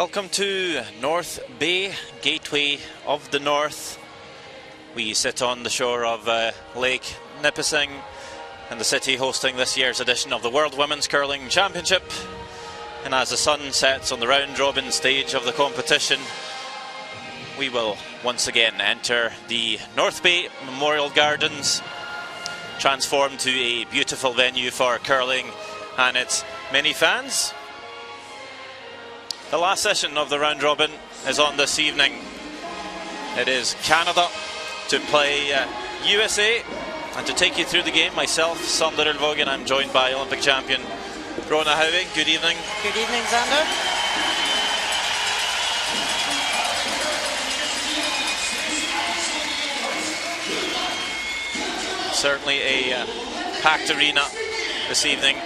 Welcome to North Bay, Gateway of the North. We sit on the shore of Lake Nipissing, and the city hosting this year's edition of the World Women's Curling Championship. And as the sun sets on the round-robin stage of the competition, we will once again enter the North Bay Memorial Gardens, transformed to a beautiful venue for curling and its many fans. The last session of the round robin is on this evening. It is Canada to play USA, and to take you through the game, myself, Sander Ulvågen. I'm joined by Olympic champion Rona Hauge. Good evening. Good evening, Sander. Certainly a packed arena this evening.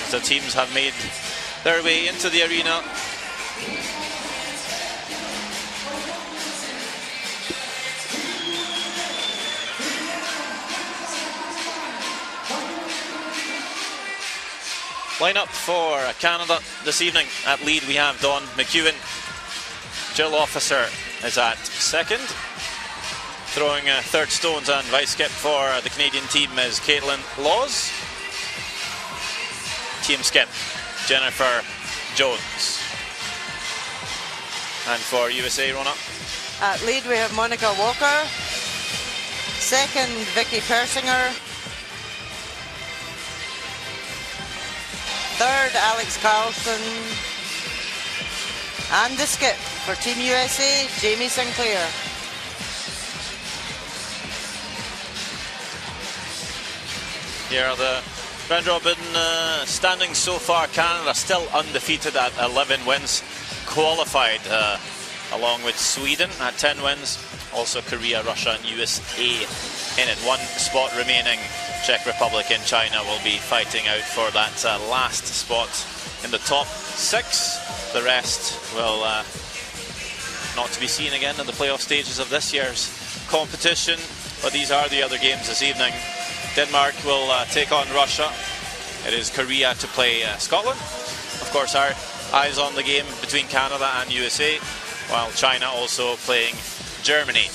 The teams have made their way into the arena. Lineup for Canada this evening. At lead we have Dawn McEwen. Jill Officer is at second. Throwing third stones and vice skip for the Canadian team is Caitlin Laws. Team skip, Jennifer Jones. And for USA, Rona? At lead we have Monica Walker. Second, Vicky Persinger. Third, Alex Carlson. And the skip for Team USA, Jamie Sinclair. Here are the round robin standings so far. Canada still undefeated at 11 wins, qualified along with Sweden at 10 wins. Also Korea, Russia and USA in it. One spot remaining. Czech Republic and China will be fighting out for that last spot in the top 6. The rest will not to be seen again in the playoff stages of this year's competition. But these are the other games this evening. Denmark will take on Russia. It is Korea to play Scotland. Of course, our eyes on the game between Canada and USA, while China also playing Germany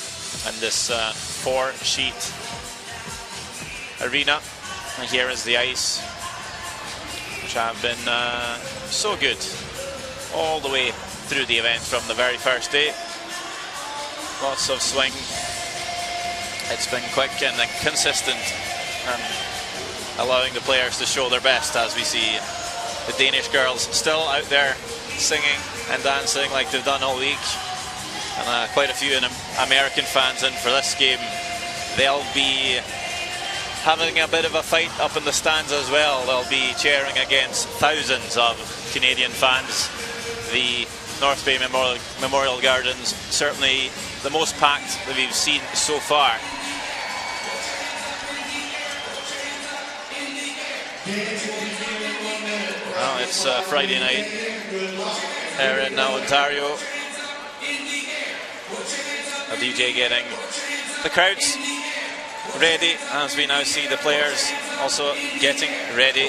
in this 4-sheet arena. And here is the ice, which have been so good all the way through the event from the very first day. Lots of swing. It's been quick and consistent, and allowing the players to show their best, as we see the Danish girls still out there singing and dancing like they've done all week. And quite a few American fans in for this game. They'll be having a bit of a fight up in the stands as well. They'll be cheering against thousands of Canadian fans. The North Bay Memorial Gardens, certainly the most packed that we've seen so far. Well, it's Friday night here in Ontario. A DJ getting the crowds ready as we now see the players also getting ready.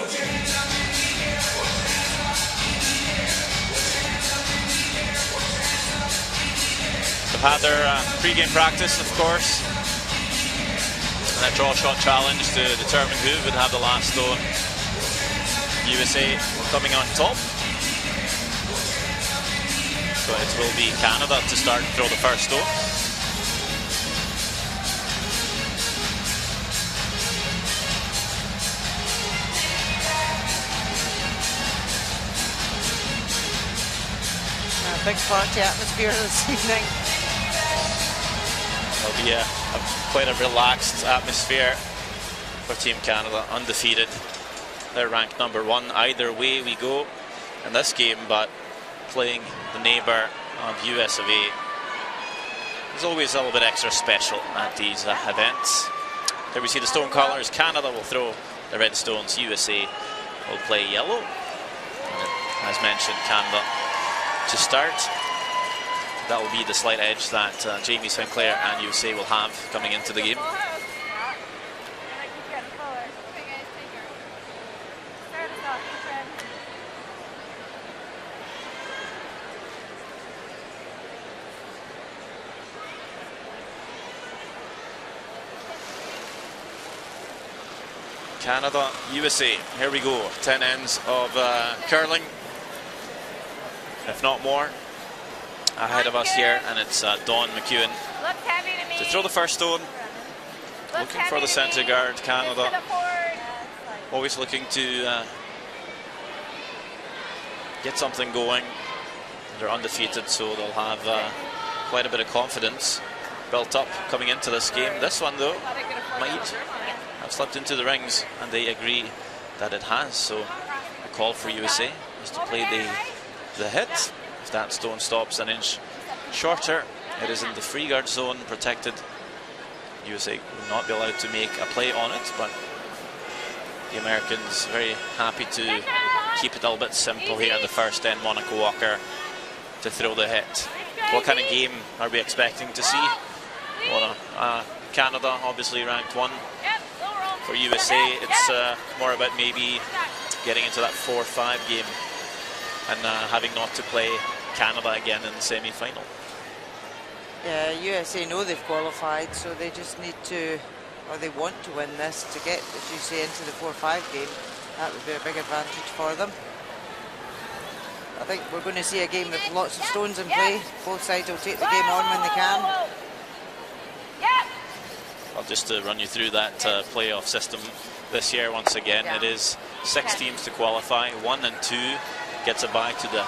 They've had their pre-game practice, of course, and a draw shot challenge to determine who would have the last stone. USA coming on top. So it will be Canada to start and throw the first stone. A big party atmosphere this evening. There'll be quite a relaxed atmosphere for Team Canada, undefeated. They're ranked number 1 either way we go in this game, but playing the neighbour of US of A is always a little bit extra special at these events. There we see the stone colours. Canada will throw the red stones. USA will play yellow. And as mentioned, Canada to start. That will be the slight edge that Jamie Sinclair and USA will have coming into the game. Canada, USA. Here we go. 10 ends of curling, if not more, ahead of us here, and it's Dawn McEwen to throw the first stone. Looking for the centre guard. Canada always looking to get something going. They're undefeated, so they'll have quite a bit of confidence built up coming into this game. This one, though, might have slipped into the rings, and they agree that it has. So a call for USA is to play the hit. If that stone stops an inch shorter, it is in the free guard zone, protected. USA will not be allowed to make a play on it, but the Americans very happy to keep it a little bit simple here in the first end. Monica Walker to throw the hit. What kind of game are we expecting to see? Well, Canada obviously ranked 1. For USA, it's more about maybe getting into that 4-5 game and having not to play Canada again in the semi-final. Yeah, USA know they've qualified, so they just need to, or they want to win this to get, as you say, into the 4-5 game. That would be a big advantage for them. I think we're going to see a game with lots of stones in play. Both sides will take the game on when they can. Well, just to run you through that playoff system this year once again, it is 6 teams to qualify. 1 and 2 gets a bye to the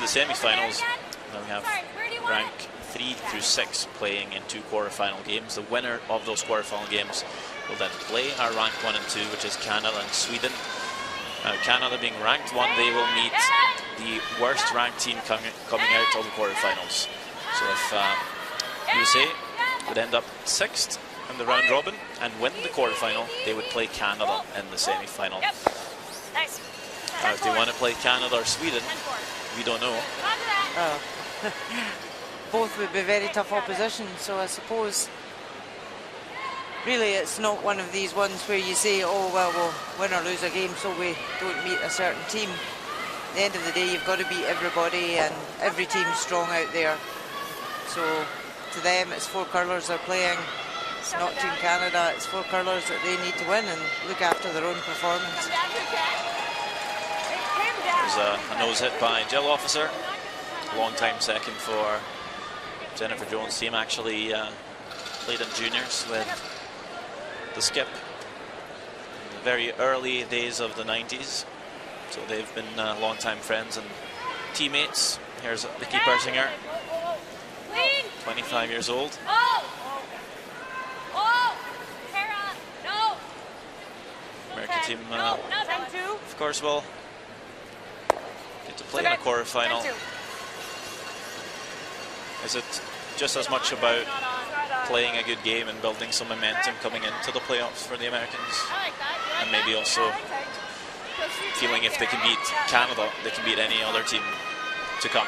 semi-finals. Then we have rank 3 through 6 playing in 2 quarterfinal games. The winner of those quarterfinal games will then play our rank 1 and 2, which is Canada and Sweden. Now, Canada being ranked 1, they will meet the worst ranked team coming out of the quarterfinals. So if USA would end up 6th in the round robin and win the quarterfinal, they would play Canada in the semi-final. Now, if they want to play Canada or Sweden, we don't know. Both would be very tough opposition, so I suppose really it's not one of these ones where you say, oh well, we'll win or lose a game so we don't meet a certain team. At the end of the day, you've got to beat everybody, and every team's strong out there. So to them, it's 4 curlers they're playing. It's not Team Canada, it's 4 curlers that they need to win and look after their own performance. There's a nose hit by Jill Officer. Long time second for Jennifer Jones' team. Actually played in juniors with the skip in the very early days of the 90s. So they've been long-time friends and teammates. Here's Vicky Persinger, 25 years old. American team, of course, will get to play in a quarterfinal. Is it just as much about playing a good game and building some momentum coming into the playoffs for the Americans, and maybe also feeling if they can beat Canada, they can beat any other team to come?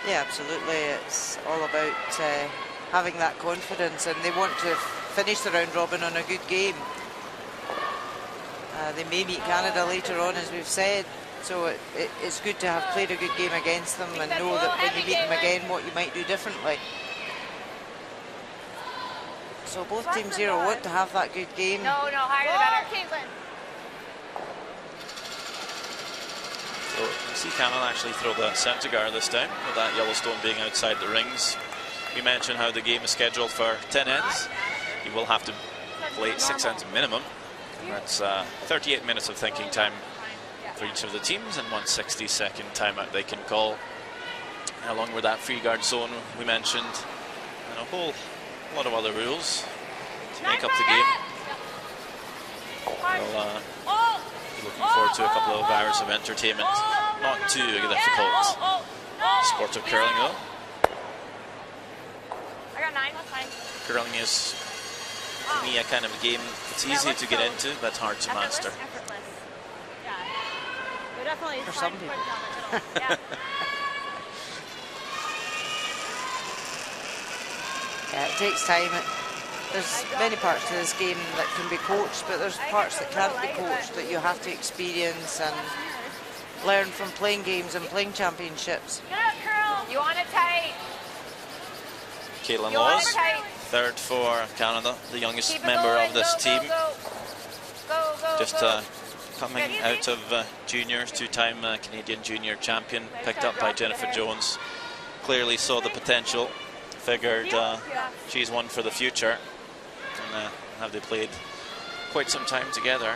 Yeah, absolutely. It's all about having that confidence, and they want to finish the round robin on a good game. They may meet Canada later on, as we've said, so it's good to have played a good game against them and know that when you meet them again, what you might do differently. So both teams here want to have that good game. No, higher the better. Caitlin. So you see Canada actually throw the centre guard this time, with that Yellowstone being outside the rings. We mentioned how the game is scheduled for 10 ends. You will have to play 6 ends minimum. That's 38 minutes of thinking time for each of the teams, and 1 60-second timeout they can call. And along with that free guard zone we mentioned, and a whole lot of other rules to make up the game. We'll be looking forward to a couple of hours of entertainment. Not too difficult sport of curling though. I got 9, that's fine. Curling is, to me, a kind of a game it's easy to get into, but hard to master. Effortless. Yeah. But definitely For some people. Yeah. Yeah, it takes time. There's many parts to this game that can be coached, but there's parts that can't be coached, that you have to experience and learn from playing games and playing championships. Get up, curl. You want it tight. Caitlin Laws, 3rd for Canada, the youngest member of this team. Just coming out of juniors, two-time Canadian junior champion, picked up by Jennifer Jones. Clearly saw the potential, figured she's one for the future, and have they played quite some time together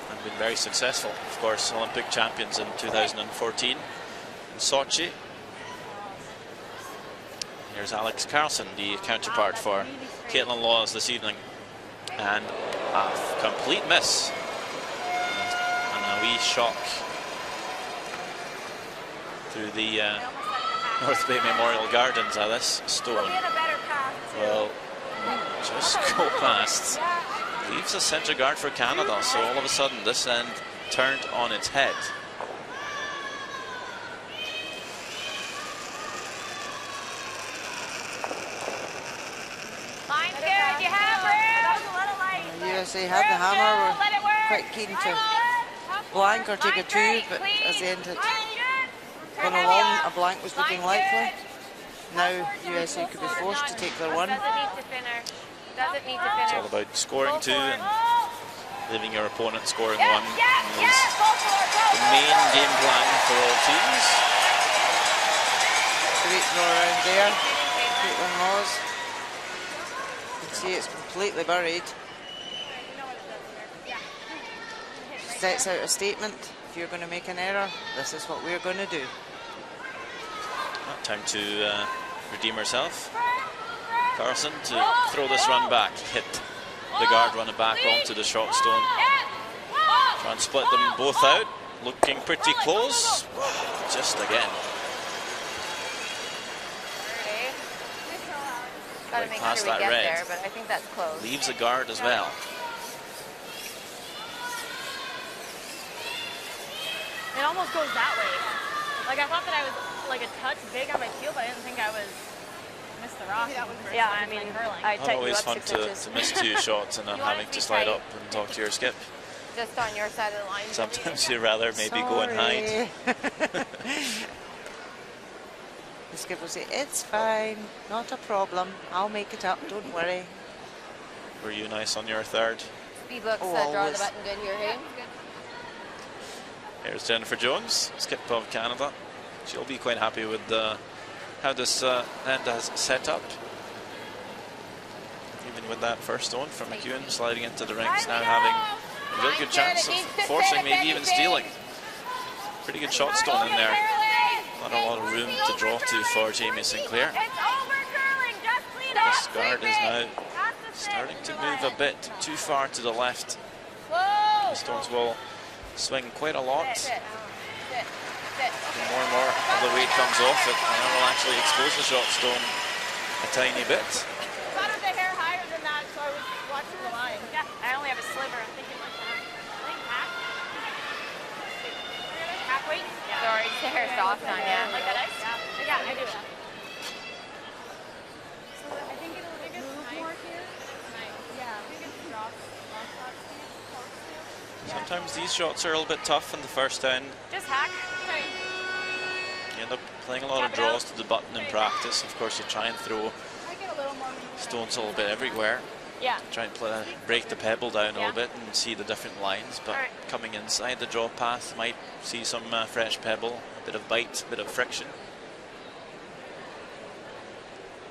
and been very successful. Of course, Olympic champions in 2014 in Sochi. Here's Alex Carlson, the counterpart for Caitlin Laws this evening, and a complete miss. And a wee shock through the North Bay Memorial Gardens at this stone. Well, just go past. Leaves a centre guard for Canada, so all of a sudden this end turned on its head. Line's good, you have room. USA had the hammer, were quite keen to blank or take a two, but as the end had gone along, a blank was looking likely. Now USA could be forced to take their one. It's all about scoring two and leaving your opponent scoring one is the main game plan for all teams. Great draw around there. Caitlin Laws. You can see it's completely buried. Sets out a statement. If you're going to make an error, this is what we're going to do. Time to redeem herself. Carlson to throw this run back, hit the guard running back onto the short stone. Try and split them both out, looking pretty close. Just again. Gotta make past sure we that get red. there, but I think that's close. Leaves a guard as well. It almost goes that way. Like, I thought that I was like a touch big on my heel, but I didn't think I was missed the rock. Yeah, I mean, I Not tightened you always up fun 6 to inches. miss two shots and not You want it having to to be slide tight. up and talk to your skip. Just on your side of the line. Sometimes you'd rather maybe go and hide. The skip will say, it's fine, not a problem, I'll make it up, don't worry. Were you nice on your third? Speed looks, Oh, draw the always. button good here, hey? Here's Jennifer Jones, skip of Canada. She'll be quite happy with how this end has set up. Even with that first stone from McEwen sliding into the rings, now having a real good chance of forcing, maybe even stealing. Pretty good shot stone in there. Not a lot of room to draw to for Jamie Sinclair. This guard is now starting to move a bit too far to the left. The stones will swing quite a lot. The more and more of the weight comes off it, and it will actually expose the shot stone a tiny bit. I thought of the hair higher than that, so I was watching the line. Yeah, I only have a sliver. I'm thinking like that. I think half. Half weight? Yeah. Sorry, the hair's soft on you. Like that ice? Yeah, I do that. I think it'll move more here. Yeah, I think it's drop shots. Sometimes these shots are a little bit tough in the first end. Just hack. You end up playing a lot of draws to the button in practice. Of course, you try and throw I get a little more. stones a little bit everywhere. Yeah. Try and break the pebble down a little bit and see the different lines, but Alright. coming inside the draw path might see some fresh pebble, a bit of bite, a bit of friction.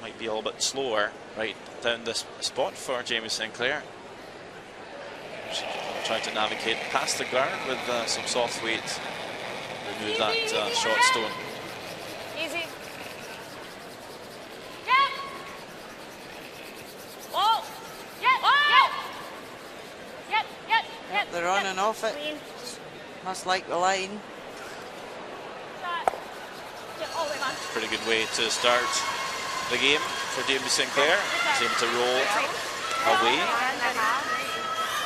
Might be a little bit slower right down this spot for Jamie Sinclair. She's trying to navigate past the guard with some soft weight, remove that short stone. Easy. Yep. Whoa. Yep. Whoa. Yep. Yep. Yep. They're on and off it. Clean. Must like the line. Shot. Yep. Oh, wait, on. Pretty good way to start the game for Jamie Sinclair. Seems to roll away,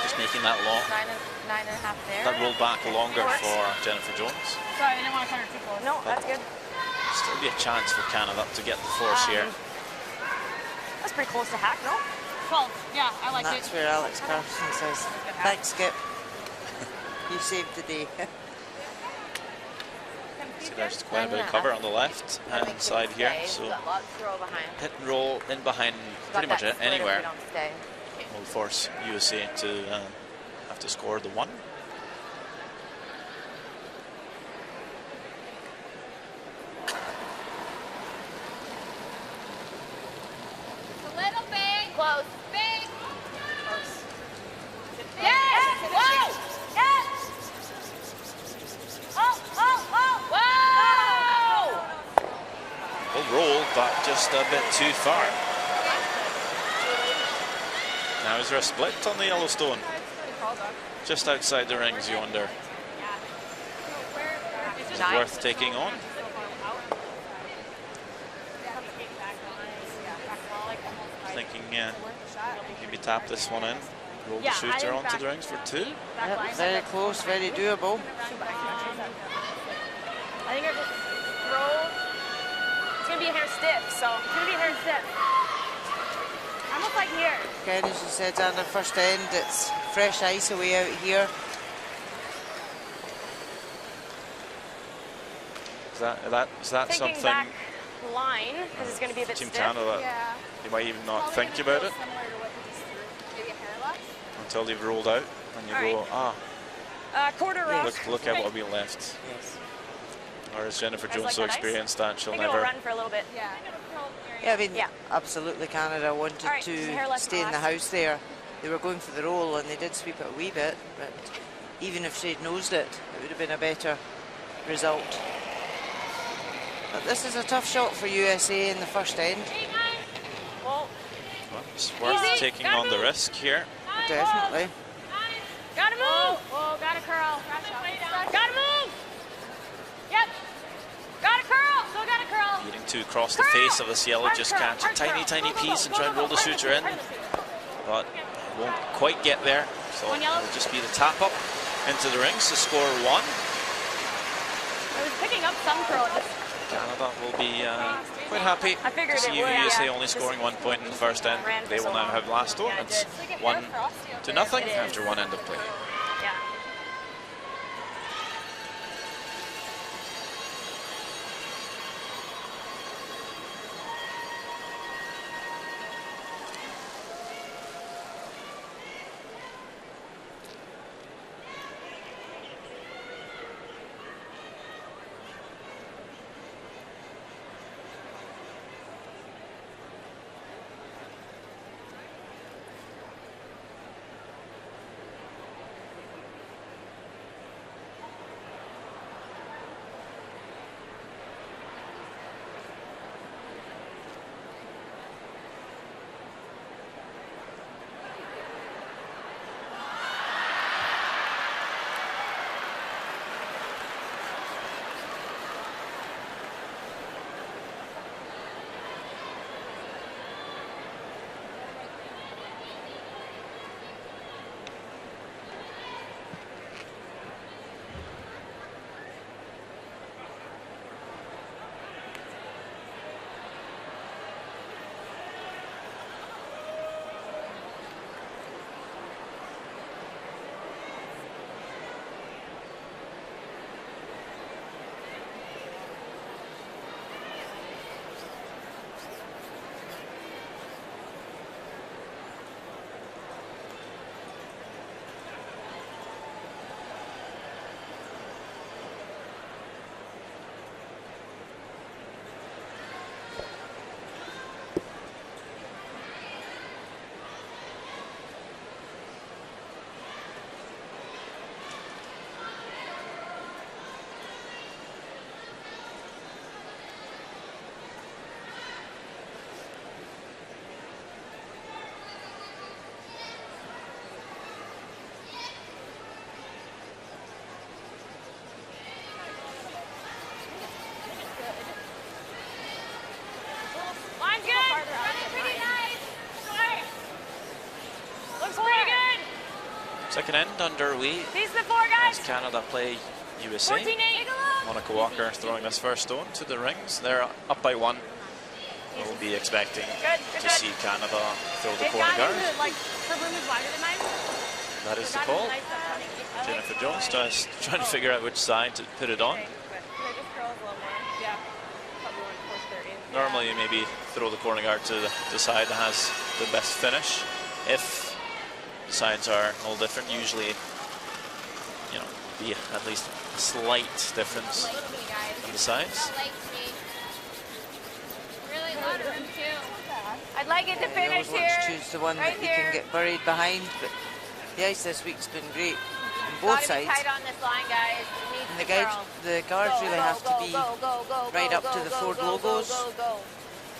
just making that long. 9.5 there. That rolled back longer for Jennifer Jones. Sorry, I didn't want to cut her too close. No, that's good. Still be a chance for Canada to get the force here. That's pretty close to hack, no? 12. Yeah, I And like that's it. where Alex Carson says, thanks, Skip. You saved the day. See, there's quite a bit of cover on the left hand side here, so Got lots to throw behind. hit and roll in behind Got pretty much that split if we anywhere don't stay. will force USA to have to score the 1. A little big. Close. Big. Yes! Whoa! Yes! Oh! Whoa! Will roll, but just a bit too far. Now is there a split on the Yellowstone? Just outside the rings, you wonder. Is it worth taking on? Thinking maybe tap this one in, roll the shooter onto the rings for 2. Yep, very close, very doable. I think I just throw. It's gonna be a hair stiff, so it's gonna be a hair stiff. Almost like here. Again, as you said, on the first end, it's fresh ice away out here. Is that Thinking something back line, because it's gonna be a bit Team stiff. Canada, Yeah. you might even not think about it Similar to what he just threw. Maybe a hair left. until they've rolled out and you All go, Quarter rock. look at what will be left. Yes. Or is Jennifer Guys Jones like so that ice? experienced that I she'll think it will never... run for a little bit. Yeah. Yeah, I mean, Yeah. absolutely Canada wanted All right, so hair to left stay in the last. house there. They were going for the roll and they did sweep it a wee bit, but even if she'd nosed it, it would have been a better result. But this is a tough shot for USA in the first end. Well, Well, it's worth Easy. taking Gotta on the move. risk here. Definitely. gotta move. Whoa, gotta curl. Gotta move. Yep. Gotta curl. Still gotta curl. Needing to cross the Curl. face of this yellow, Hard just curl, catch a hard tiny, curl. tiny Go, go, piece go, and try go, and roll go. the shooter in. But won't quite get there. So One yellow. it'll just be the tap up into the rings to score 1. I was picking up some curl. Just Canada will be quite happy I figured to it see would, USA yeah. only Just scoring 1 point in the first end. ran for They will so now long. have last over. Yeah, it It's did. 1 to nothing It is. after 1 end of play. yeah. Line's good. Pretty nice. Looks pretty good. Second end underway These are the 4 as guys. Canada play USA. 14-8. Monica Walker throwing this first stone to the rings. They're up by 1. We'll be expecting Good, to good. see Canada throw the It corner got guard. into, like, her room is wider than mine. That is the Got into call. nice stuff. Jennifer Jones just trying to figure out which side to put it on. Can I just curl a little more? Yeah. Probably want to force their in. Normally you maybe throw the corner guard to the side that has the best finish. If the sides are all different, usually be at least a slight difference on the sides. Really a lot of room too. I'd like it to You finish always want here. to choose the one right that you here. can get buried behind, but the ice this week's been great on both Gotta be sides. tight on this line, guys. It needs And to the guards, curl. the guards Go, really go, have to go, be go, go, go, right go, up to go, the go, Ford go, logos go, go.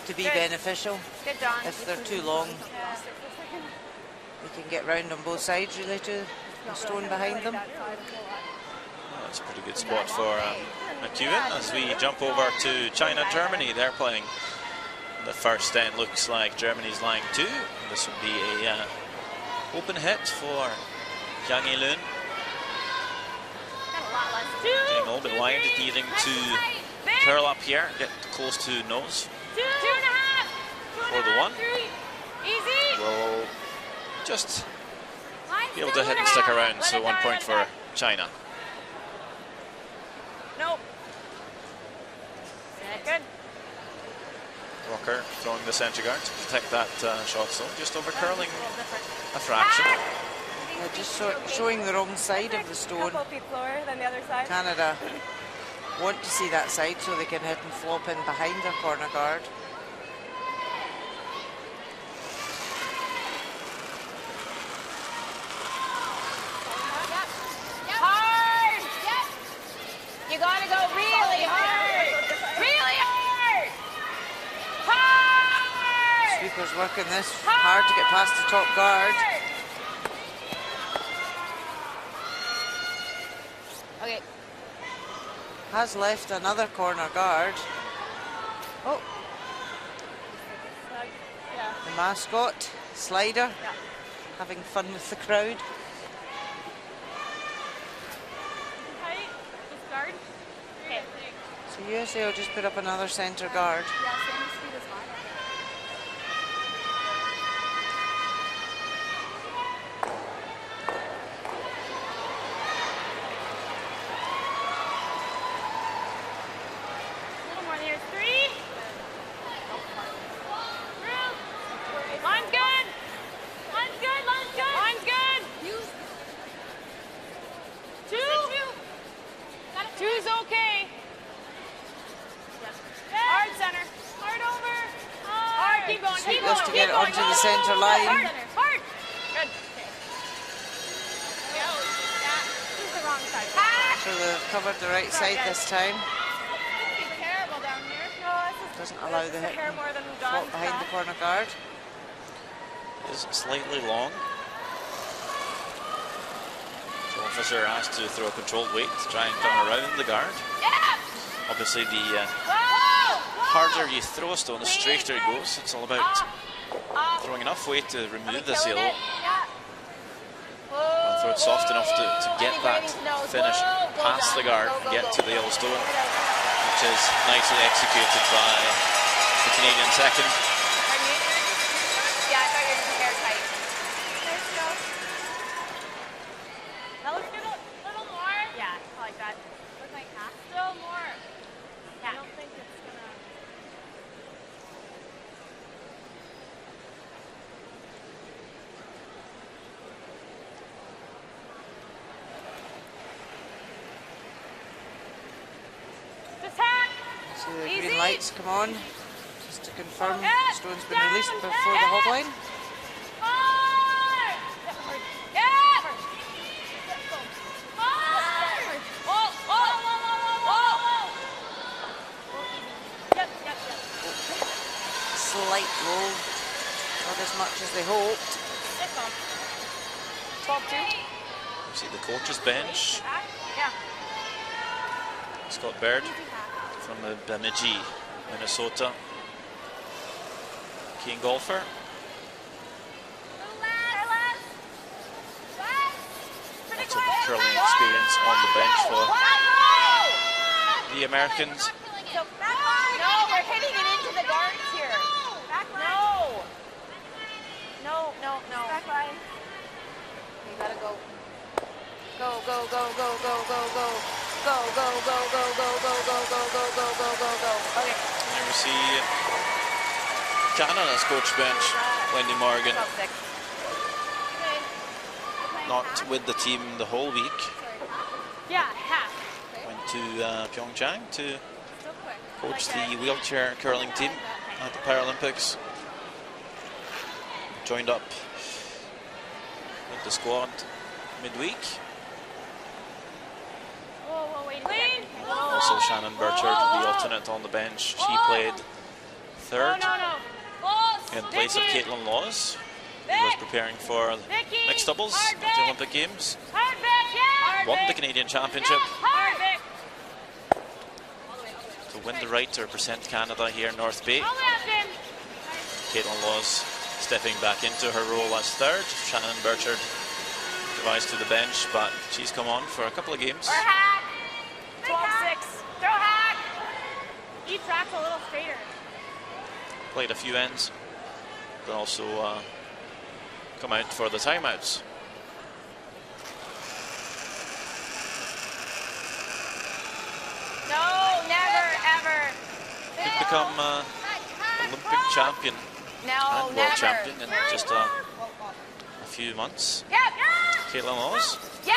to be Good. beneficial. Good, John. If they're too long, Yeah. you can get round on both sides really to the stone behind them. That's a pretty good spot for McEwen as we jump over to China, Germany. They're playing the first end. Looks like Germany's lying 2. This would be a open hit for Yang Yilun. Got a lot less. Getting a little bit wide, needing to curl up here, get close to nose. 2.5. For the 1. 3. Easy. Will just Line's be able still to hit and 2.5. stick around, Let so it 1 die, point let it for die. China. Nope. Good. Walker throwing the centre guard to protect that shot zone, just over curling a fraction. Yeah, just showing the wrong side of the stone. Couple feet lower than the other side. Canada want to see that side so they can hit and flop in behind their corner guard. Hard. You gotta go really hard. Really hard. Hard. Sweepers working this hard to get past the top guard. Okay. Has left another corner guard. Oh, Yeah. the mascot, Slider, having fun with the crowd. Tight. Just guard. Okay. So USA will just put up another centre guard. Yeah, same speed as mine. A little more there. 3. Through. Line's good. Line's good. Line's good. Line's good. Two. Two's okay. Hard center. Hard over. Hard. Keep going. Sweep Keep this going. to Keep get it going. onto the centre line. Hard. Hard. Good. Okay. This is the wrong side. So they've covered the right side this time. Terrible down here. No, this is Doesn't allow the a hit hair and more than flop John's behind the shot. corner guard. Is slightly long. So officer asked to throw a controlled weight to try and come around the guard. Obviously, the harder you throw a stone, the straighter it goes. It's all about throwing enough weight to remove the seal and throw it soft enough to get that finish past the guard and get to the yellow stone, which is nicely executed by the Canadian second. Yeah, I thought you were just hair tight. That looks good. Little more. Yeah, I like that. Look like half. Still more. I Yeah. don't think it's gonna. Just hack. See the Easy. green lights come on, just to confirm Yeah, the stone's been down, released before the hog line. Hard. Yeah. Hard. Oh, oh. Yep, yep, yep. Slight roll, not as much as they hoped. 12-2. See the coach's bench. Yeah. Scott Baird from Bemidji, Minnesota. Keen golfer. Lots of curling experience on the bench for the Americans. No, we're hitting it into the guards here. No. No, no, no. Back line. You gotta go. Go, go, go, go, go, go, go. Go, go, go, go, go, go, go, go, go, go, go, go, go. Okay. Here we see Canada's coach bench, Wendy Morgan, Top 6. not with the team the whole week. Yeah, half. Went to Pyeongchang to Still quick. coach the wheelchair curling team at the Paralympics. Joined up with the squad midweek. Whoa, wait. Clean. Also Shannon Burchard, the alternate on the bench. She played third in place of Caitlin Laws, who was preparing for mixed doubles at the Olympic Games. Hard, Vic. Yeah. Won the Canadian Championship Hard, Vic. to win the right to represent Canada here in North Bay. All left in. Caitlin Laws stepping back into her role as third. Shannon Burchard advised to the bench, but she's come on for a couple of games. Or hack. 12-6. Throw hack. Each track's a little straighter. Played a few ends, but also come out for the timeouts. No, never, ever. Could become Olympic champion No, and world never. champion in just a few months. Yep. Caitlin Laws Yep.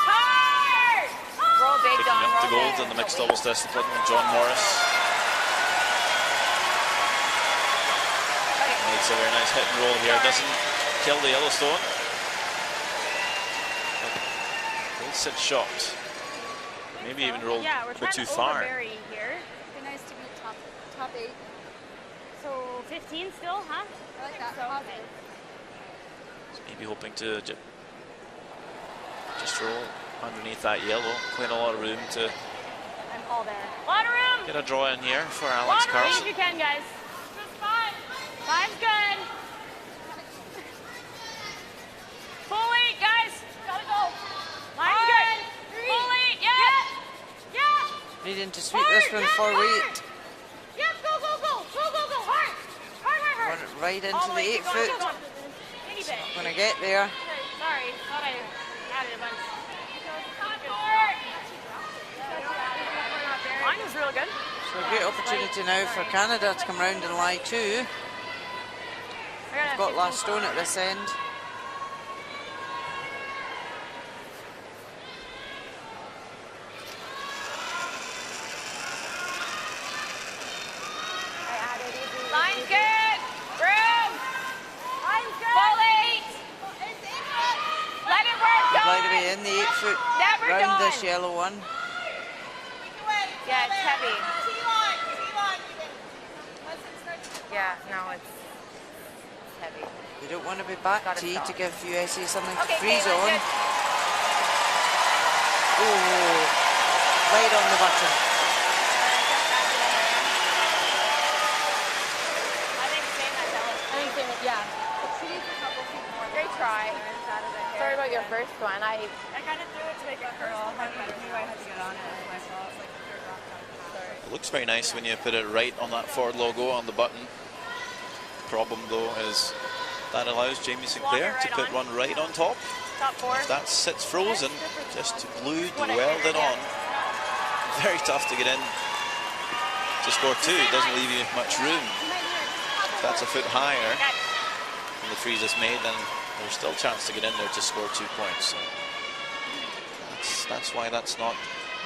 Hard. Roll big, picking Don. up the roll gold big. in the mixed doubles discipline with John Morris. Makes a very nice hit and roll here. Doesn't kill the Yellowstone. Full set shot. Maybe even rolled Yeah, we're a trying bit too to far. overbury here. Be nice to be top 8. So 15 still, huh? I like that. So, Positive. Maybe hoping to just roll underneath that yellow. Clean a lot of room to I'm all there. Lot of room. get a draw in here for Alex Lot of room if Carlson. you can, guys. Just five. Five's good. Full eight, guys. Gotta go. Line's Hard. good. Full eight. Yeah. Yeah. Needing to sweep this one for weight. Yep. Go, go, go. Go, go, go. Hard. Hard, hard, hard. Run it right All into the the way. 8 Keep going, foot. keep going. Any bit. Gonna get there. Sorry, thought I added a bunch. Line was real good. So a great opportunity now for Canada to come round and lie 2. Got last stone at this end. Line's good. Room. Line's good. Full eight. Let it work, Would Dawn. like to be in the 8 foot Never round this Dawn. yellow one. Yeah, it's heavy. Yeah, no, it's heavy. You don't want to be back Gotta T stop. to give USA something to Okay, freeze Caitlin, on. good. Oh, right on the button. I think same as Ellis. I think same, yeah. She needs a couple feet more. Great try. Sorry about your first one. I kind of threw it to make it curl. I knew I had to get on it. It was my fault. It's like the third rock down. It looks very nice when you put it right on that Ford logo on the button. Problem though is that allows Jamie Sinclair right to put on. one right on top. Top 4. If that sits frozen, just glued, What I welded figured, on. Very tough to get in to score 2. It doesn't leave you much room. If that's a foot higher than the freeze is made, then there's still a chance to get in there to score 2 points. So that's why that's not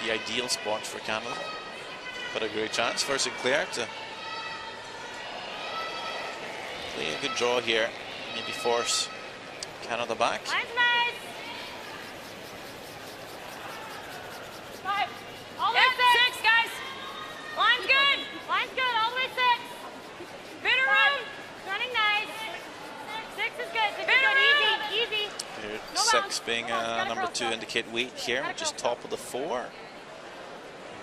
the ideal spot for Canada. But a great chance for Sinclair to play a good draw here. Maybe force Canada back. Line's nice. 5. All the way 6, guys. Line's good. Line's good, all the way 6. Bit of room. Running nice. 6 is good. 6 is Bit of room. good. Easy, easy. Here, No 6 bounce. being No bounce. Gotta number curl 2 still. indicate weight here, which is top of the 4.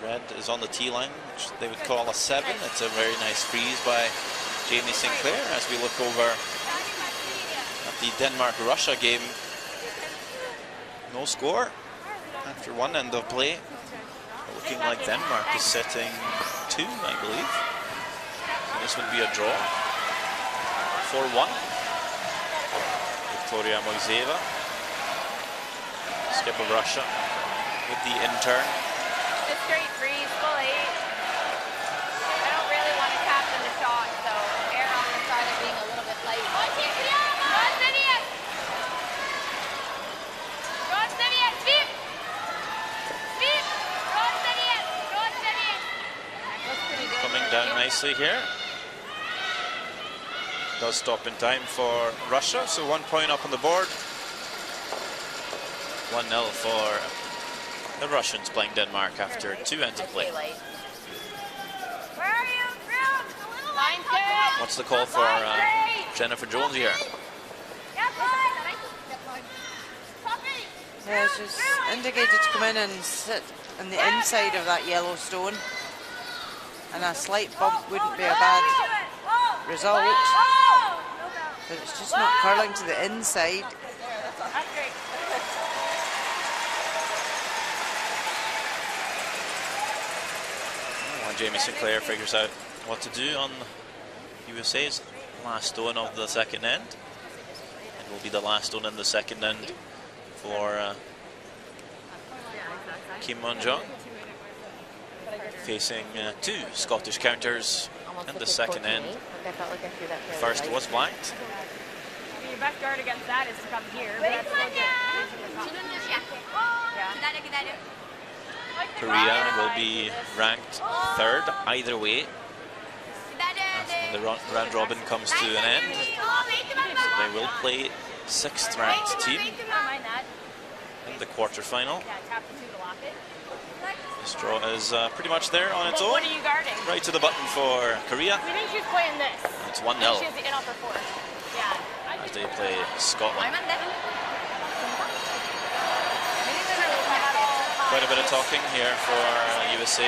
Red is on the T line, which they would call a 7. It's a very nice freeze by Jamie Sinclair as we look over at the Denmark-Russia game. No score after one end of play. Looking like Denmark is setting 2, I believe. So this would be a draw. 4-1. Victoria Moiseva, skip of Russia, with the intern. The straight freeze, full 8. I don't really want to captain the shot, so err on the side of being a little bit light. Go steady as feet. down nicely here. Does stop in time for Russia, so 1 point up on the board. 1-0 for the Russians playing Denmark after 2 ends of play. Where are you? Line set. What's the call for Jennifer Jones here? Yeah, she's indicated to come in and sit on the inside of that yellow stone. And a slight bump wouldn't be a bad result. But it's just not curling to the inside. That's great. When Jamie Sinclair figures out what to do on USA's last stone of the second end. It will be the last stone in the second end for Kim Won-jung, facing 2 Scottish counters in the second end. First was blanked. Your best guard against that is to come here. But that's still good. Korea will be ranked 3rd either way. When the round robin comes to an end, they will play 6th ranked team I don't mind that. in the quarterfinal. Yeah, tap the 2 to lock it. This draw is pretty much there on its But own. what are you guarding? Right to the button for Korea. We think she's playing this. It's I 1-0 think she has the in upper 4. Yeah. as they play Scotland. Quite a bit of talking here for USA,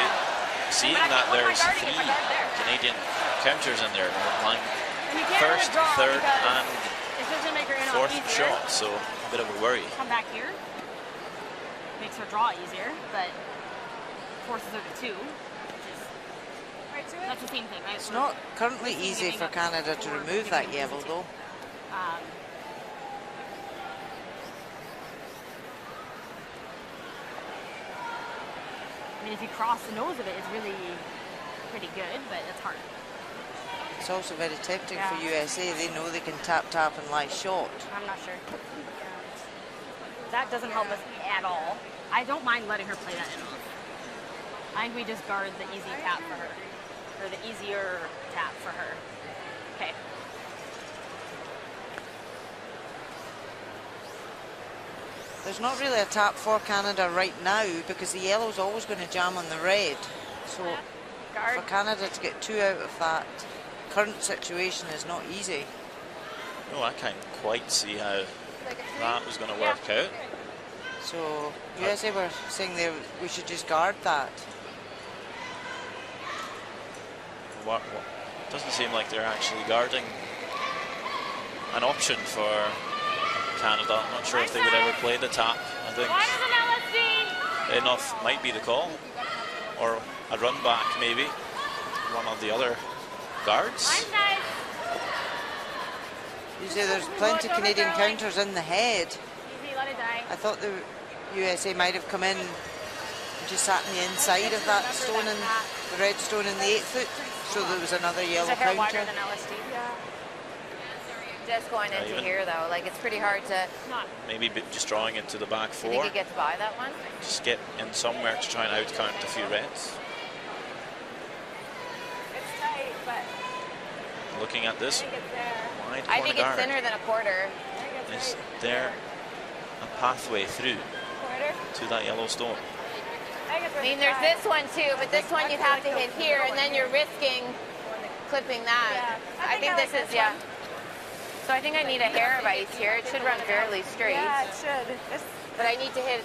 seeing that there's 3 Canadian counters in there. Line And you can't first, really draw 3rd, because and it's just gonna make her in 4th easier. shot, so a bit of a worry. Come back here. Makes her draw easier, but forces her to 2, which is that's the same thing, right? It's not currently easy for Canada to remove that yellow though. I mean, if you cross the nose of it, it's really pretty good, but it's hard. It's also very tempting Yeah. for USA. They know they can tap and lie short. I'm not sure. That doesn't help us at all. I don't mind letting her play that in off. I think we just guard the easy tap for her, or the easier tap for her. Okay. There's not really a tap for Canada right now because the yellow's always going to jam on the red. So Guard. for Canada to get 2 out of that current situation is not easy. No, I can't quite see how that was going to work out. So USA were saying we should just guard that. What, doesn't seem like they're actually guarding an option for Canada. I'm not sure if they would ever play the tap. I think Why doesn't LSD? enough might be the call, or a run back maybe. One of the other guards. Line side. You say there's plenty of Canadian counters in the head. Easy, let it die. I thought the USA might have come in and just sat on the inside of that stone, and the red stone in the 8 foot, so there was another Is yellow her hair wider counter. than LSD? Just going into even- here though, like it's pretty hard to. Not. Maybe just drawing into the back You 4. think he gets by that one? Just get in somewhere to try and outcount a few reds. It's tight, but Looking at this I think it's there. wide I corner think it's guard. thinner than a quarter. Is there a pathway through Quarter. to that yellow stone? I mean, there's this one too, but this one you'd have to hit here, and then you're risking clipping that. Yeah. I think this is, yeah. So I think I need a hair of ice here. It should run fairly straight, Yeah, it should. It's but I need to hit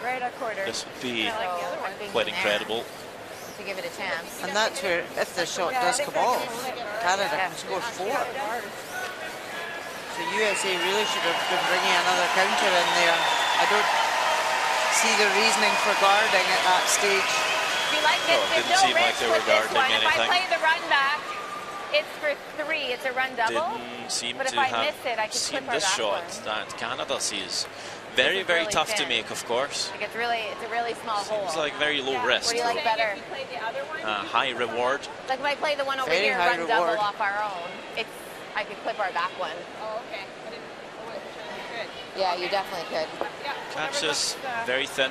right a quarter. This would be so I'm thinking quite there incredible. to give it a chance. And that's where, if the shot does come off, Canada can score 4. So USA really should have been bringing another counter in there. I don't see the reasoning for guarding at that stage. If you like this, Oh, it there's didn't no seem like risk they were with this guarding one. If I anything. play the run back, it's for 3. It's a run double. Didn't seem But if to I have miss it, I could seen clip our this back shot one. that Canada sees. Very, is very really tough to thin. make, of course. Like it's a really small hole. Seems like very low risk. What do you like better? Play the other one. High reward. Like if I play the one over Very here, high run double reward. off our own, I could clip our back one. Oh, okay. I didn't. Oh, wait, good. Yeah, you definitely could. Yeah. Catch is very thin,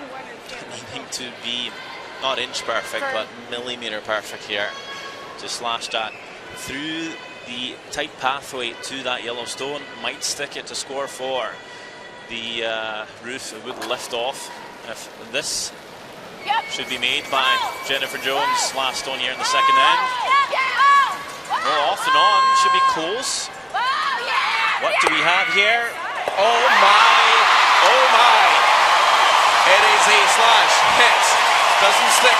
needing to be not inch perfect, For- but millimeter perfect here to slash that through the tight pathway to that yellow stone. Might stick it to score 4. The roof would lift off if this should be made by Jennifer Jones. Last stone here in the second end. Oh, off and on, should be close. What do we have here? Oh my, oh my. It is a slash hit. Doesn't stick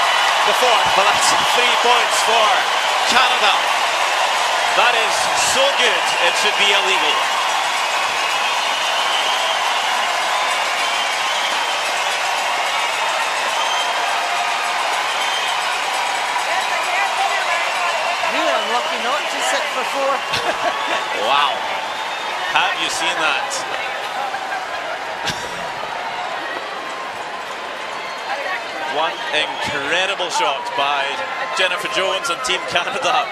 the 4th, but that's 3 points for Canada. That is so good, it should be illegal. Really unlucky not to sit for 4. Wow. Have you seen that? One incredible shot by Jennifer Jones and Team Canada.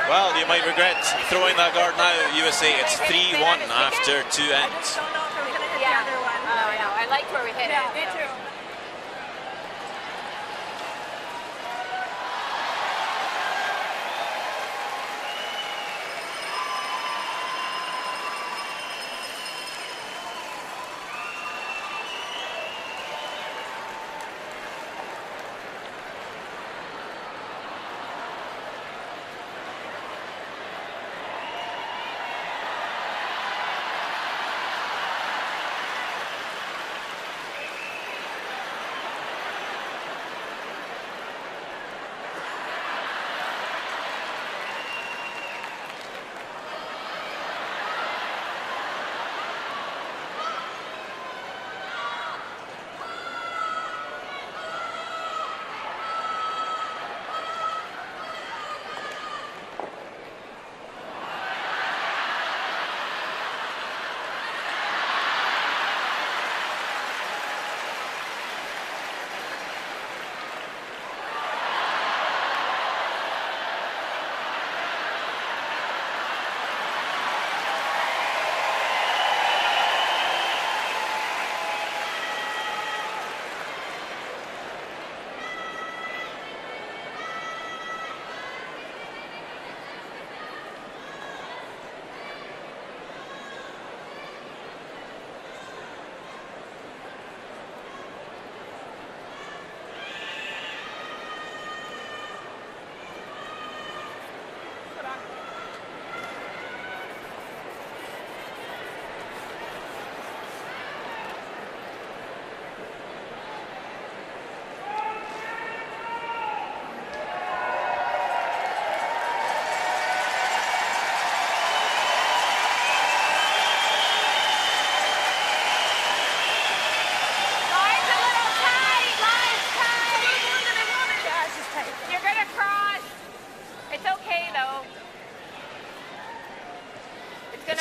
Well, you might regret throwing that guard now, USA. It's 3-1 after 2 ends. Yeah, I know. I liked where we hit it. Me too.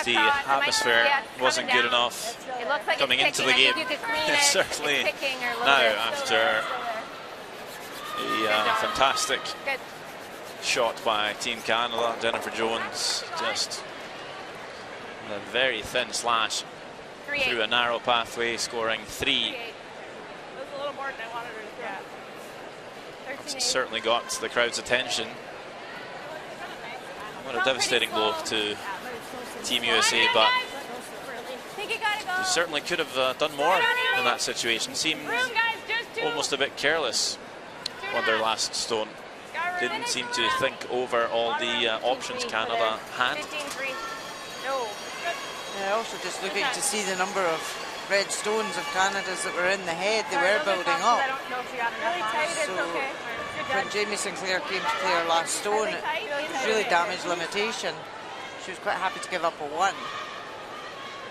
The atmosphere wasn't good enough It looks like coming it's into the picking. game. I think you could clean it. Certainly It's picking or a little now bit. after a fantastic Good. shot by Team Canada. Jennifer Jones just a very thin slash 3-8. through a narrow pathway, scoring 3. 3-8. That was a little more than I wanted her to get. 13-8. Certainly got the crowd's attention. What a devastating blow to Team USA, but Think you gotta go. they certainly could have done more in that situation. Seemed Room, guys, just 2. almost a bit careless on their last stone. Didn't seem to think over all the options Canada had. 15-3. No. Yeah, also just looking to see the number of red stones of Canada's that were in the head. They were building up. So when Jamie Sinclair came to play her last stone, it was really damage limitation. She was quite happy to give up a 1.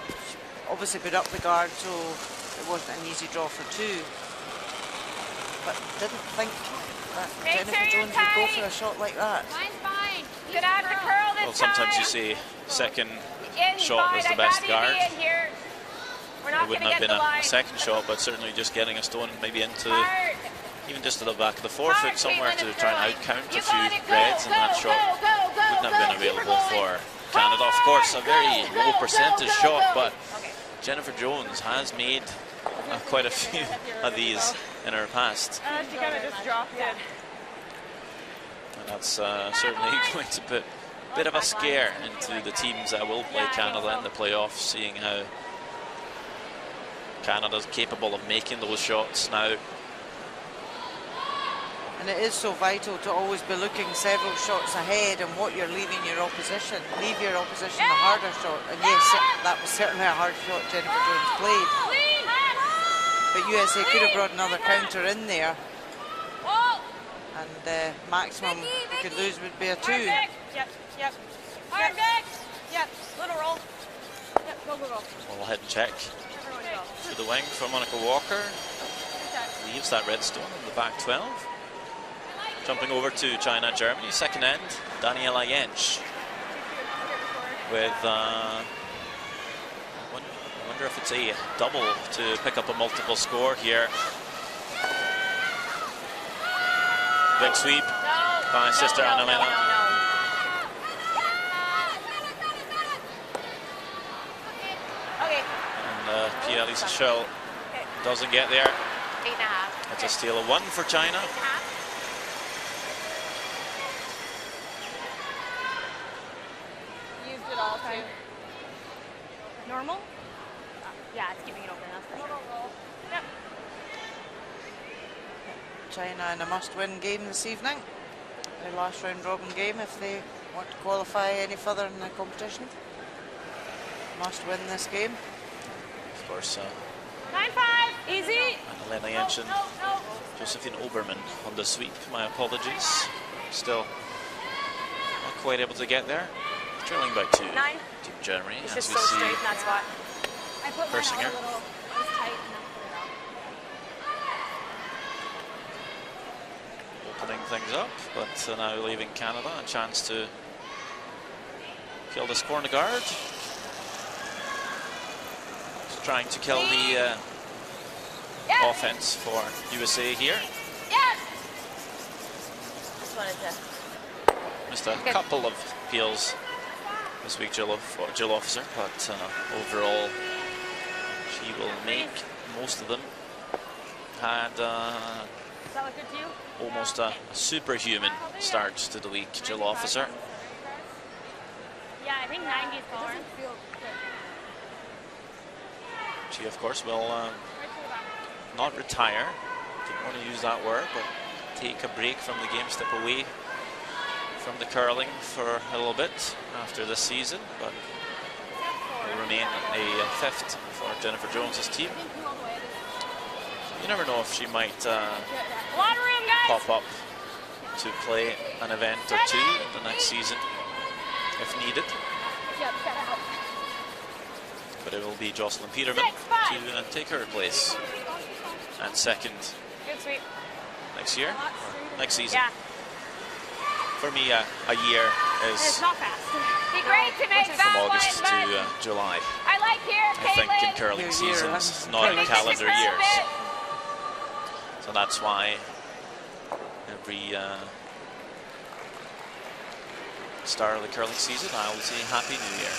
She obviously put up the guard, so it wasn't an easy draw for 2. But didn't think that Jennifer Jones would go for a shot like that. Mine's fine. Gonna have to curl this Well, sometimes you time. say second Inside. shot was the I best gotta guard. be in here. We're not It wouldn't gonna have get been the a line. second shot, but certainly just getting a stone maybe into Hard. even just to the back of the forefoot somewhere Caitlin to is try and curling. outcount You a few got it. Go, reds, and that go, shot go, go, wouldn't have go. been Keep her available going. for Canada. Of course, a very Go, low go, percentage go, shot, go. but Okay. Jennifer Jones has made quite a few of these in her past. She kind of just dropped it. And that's certainly going to put a bit of a scare into the teams that will play Canada in the playoffs, seeing how Canada's capable of making those shots now. And it is so vital to always be looking several shots ahead and what you're leaving your opposition. Leave your opposition a harder shot. And yes, that was certainly a hard shot Jennifer Jones played. But USA could have brought another counter in there. And the maximum we could lose would be a 2. Yep. Little roll. Yep, go. We'll head and check Everyone go. to the wing for Monica Walker. Leaves that redstone in the back 12. Jumping over to China, Germany, second end, Daniela Jentsch with, I wonder if it's a double to pick up a multiple score here. Big sweep by Sister Annalena. Okay. And Pia-Lisa Schill doesn't get there. 8.5. It's a steal of 1 for China. 8.5. Used it all too. Normal? Yeah, it's keeping it open. That's fine. Yep. China in a must-win game this evening. Their last round robin game if they want to qualify any further in the competition. Must win this game. Of course, 9-5. Easy. Annalena Jentsch and Josephine Obermann on the sweep. My apologies. Still not quite able to get there. Trailing by 2. 9. Team Germany. It's as just we so see straight in that spot. I put mine Persinger. out a little. It was tight and I put it out. opening things up, but now leaving Canada a chance to kill this corner guard. Just trying to kill the offense for USA here. Just wanted to. Missed a couple of peels this week, Jill Officer, but overall she will make most of them. Had Does that look good to you? almost a superhuman start to the week, Jill Officer. Yeah, I think 90 is taller. She, of course, will not retire. Didn't want to use that word, but take a break from the game, step away from the curling for a little bit after this season, but will remain a fifth for Jennifer Jones's team. You never know if she might A lot of room, guys. pop up to play an event or two in the next season if needed. Yep, got out. But it will be Jocelyn Peterman 6-5. to take her place at second Good sweep. next year, or next season. Yeah. For me, a year And it's is not fast. Be great to make from that August one, to but July. I like here, I think in Caitlin. curling Year, seasons, huh? not in Can we calendar just a little years. bit? So that's why every start of the curling season, I will say Happy New Year.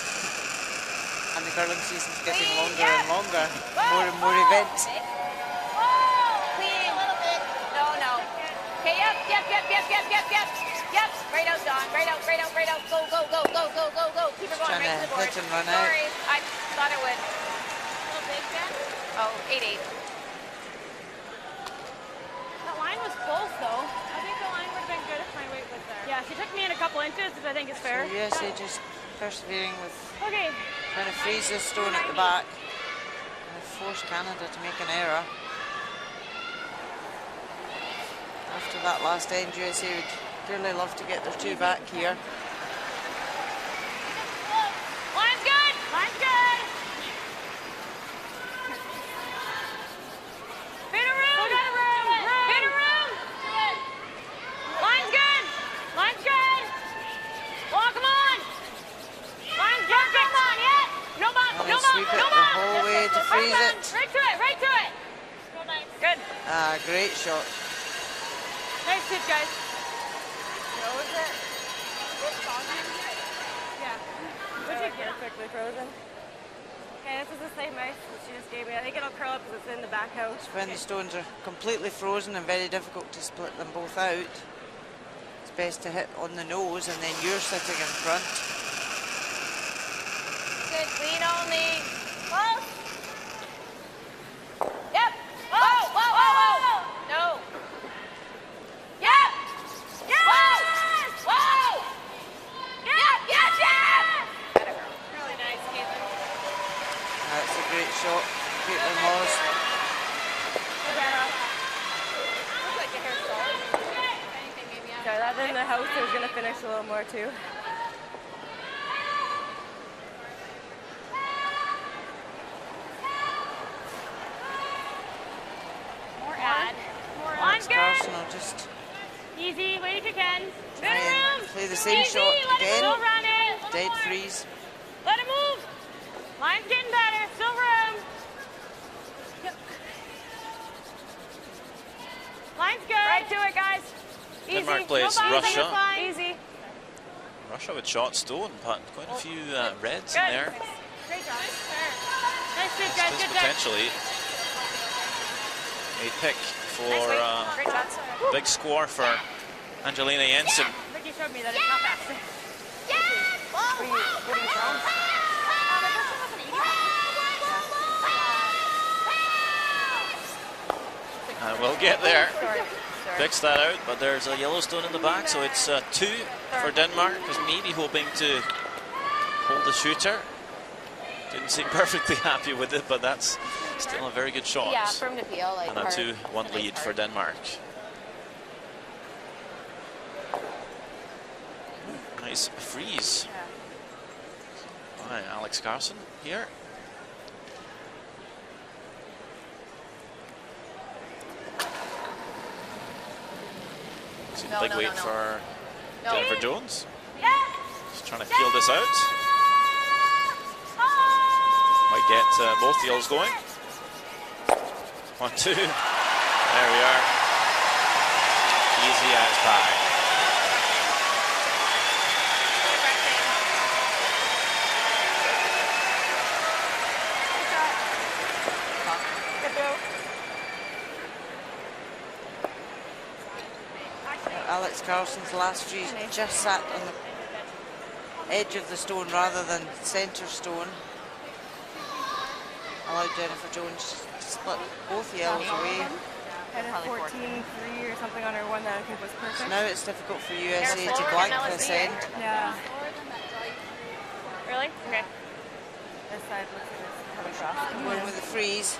And the curling season's getting longer and longer. More and more events. Clean. A little bit. No. Okay, yep. Yep. Right out, Dawn. Right out. Go. Keep her going Trying right to to the board. hit and run out. Sorry, I thought it would. Little big, Jen? Oh, 8-8. That line was close, though. I think the line would have been good if my weight was there. Yeah, she took me in a couple inches, which I think is fair. So USA just persevering with Okay. trying to freeze this stone at the back and force Canada to make an error. After that last end, USA would really love to get their 2 back here. Line's good. Line's good. Bit of room. Bit of room. Line's good. Line's good. Oh, come on. Line's good. Come on, yeah. No bump. And No they sweep bump. it No the bump. whole way to freeze it. Right to it. Right to it. Good. Ah, great shot. Nice tip, guys. What was it? Yeah. Would you get it quickly frozen? Hey, this is the same ice that she just gave me. I think it'll curl up because it's in the back house. When the stones are completely frozen and very difficult to split them both out, it's best to hit on the nose and then you're sitting in front. Good, clean only. Close. Yep. Whoa, whoa, whoa, whoa. No. Yep. Yes! Whoa. Yep, yep, yep. Really nice, Caitlin. That's a great shot, Caitlin Moss. Looks like a hair star. If anything, maybe Sorry, that in the house was going to finish a little more too. More ad. More Alex good. Carson will just Easy. Wait if you can. try Spin and around. play the same Easy. shot Let it again. still run it. Little Dead more. freeze. Let it move. Line's getting better. Still room. Yep. Line's good. Right to it, guys. Easy. Denmark plays no bounce on Russia. this line. Easy. Russia with shot stone, but quite a few reds in Good. there. Great job. Nice shoot, guys. This Good job. potentially a pick for Great shots. big score for Angelina Jensen. Ricky showed me that it's not fast. What are you showing? And we'll get there. Sorry. Picks that out, but there's a Yellowstone in the back, so it's 2 for Denmark, who's maybe hoping to hold the shooter. Didn't seem perfectly happy with it, but that's still a very good shot. Yeah, from the peel, like And a hard. 2-1 lead for Denmark. Nice freeze by Alex Carson here. No, Big no, weight no, no. for No. Jennifer Jones. Yeah. Just trying to feel this out. Might get both yells going. 1, 2. There we are. Easy as pie. Alex Carson's last freeze just sat on the edge of the stone rather than centre stone. Allowed Jennifer Jones to split both yells away. Had a 14-3 or something on her one that I think was perfect. So now it's difficult for USA to Slower blank than this LSD, eh? end. Yeah. Really? Okay. This side looks like it's coming across. Going with the freeze.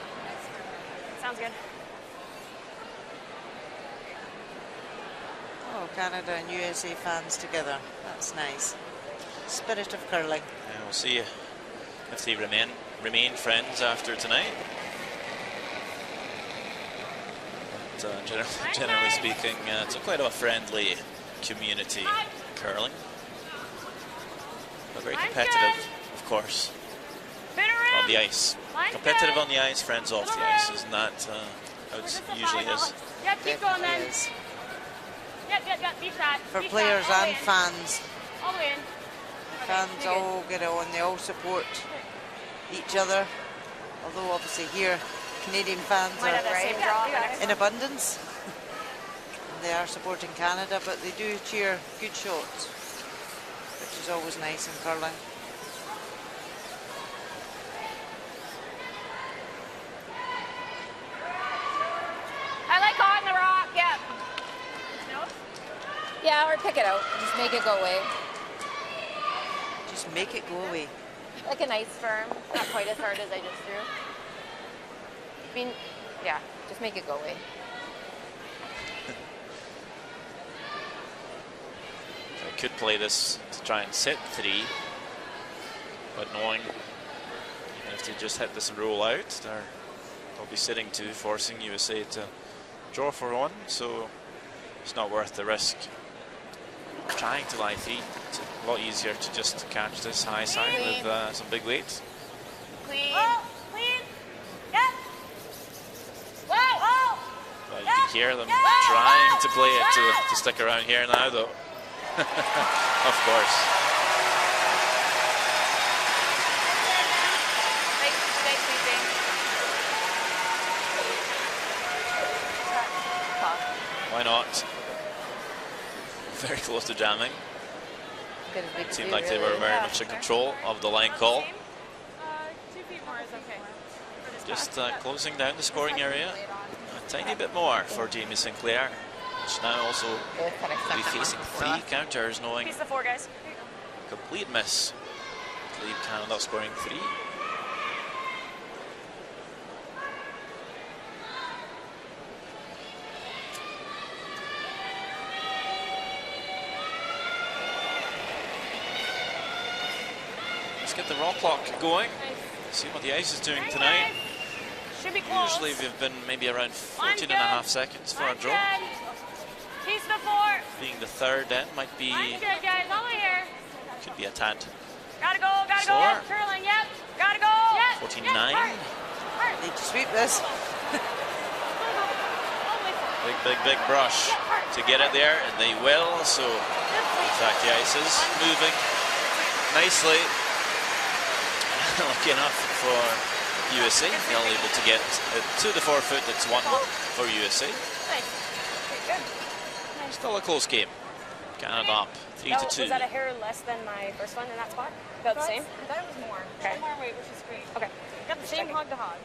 Sounds good. Oh, Canada and USA fans together. That's nice. Spirit of curling. And we'll see if they remain friends after tonight. But, generally speaking, it's quite a friendly community, curling. But very competitive, of course, Spin around. on the ice. Line's Competitive good. on the ice, friends off the ice. Isn't that how it usually is? Yeah, keep going then. Definitely is. Yep. Deep shot. For Deep players shot. All and in. fans. All in. Fans you're good. all get on, they all support each other. Although obviously here Canadian fans Might have are that same draw the next in abundance. And they are supporting Canada, but they do cheer good shots, which is always nice in curling. I like on the rock, yeah. Yeah, or pick it out. Just make it go away. Just make it go away. Like a nice firm. Not quite as hard as I just threw. I mean, yeah, just make it go away. I could play this to try and set 3, but knowing even if they just hit this and roll out, they'll be sitting 2, forcing USA to draw for 1, so it's not worth the risk. Trying to lie 3, it's a lot easier to just catch this high side with some big weight. Clean. Clean. Yep. Whoa! But you can hear them trying to play it to stick around here now, though. Of course. Why not? Very close to jamming. Good as we can Seemed do, like they really. were very much in control of the line call. 2 feet more is okay. Just closing down the scoring area a tiny bit more for Jamie Sinclair, which now also Both kind of will stuck be that one facing for 3 us. counters, knowing Piece of 4, guys. complete miss to leave Canada scoring 3. Let's get the raw clock going. See what the ice is doing tonight. Should be close. Usually we've been maybe around 14 and a half seconds for a draw. Piece of 4. Being the third end might be, Line's good, guys. All the way here. could be a tad. Gotta go, gotta go. Slower. Curling, yep. Gotta go. Yep. 49. Need to sweep this. Big brush to get it there, and they will. So, in fact, the ice is moving nicely. Lucky enough for USA, they're able to get it to the 4 foot. It's 1 for USA. Still a close game. Canada up 3-2. Was that a hair less than my first one in that spot? About the same? I thought it was more. Okay. More weight, which is great. Okay. Got the same hog to hog.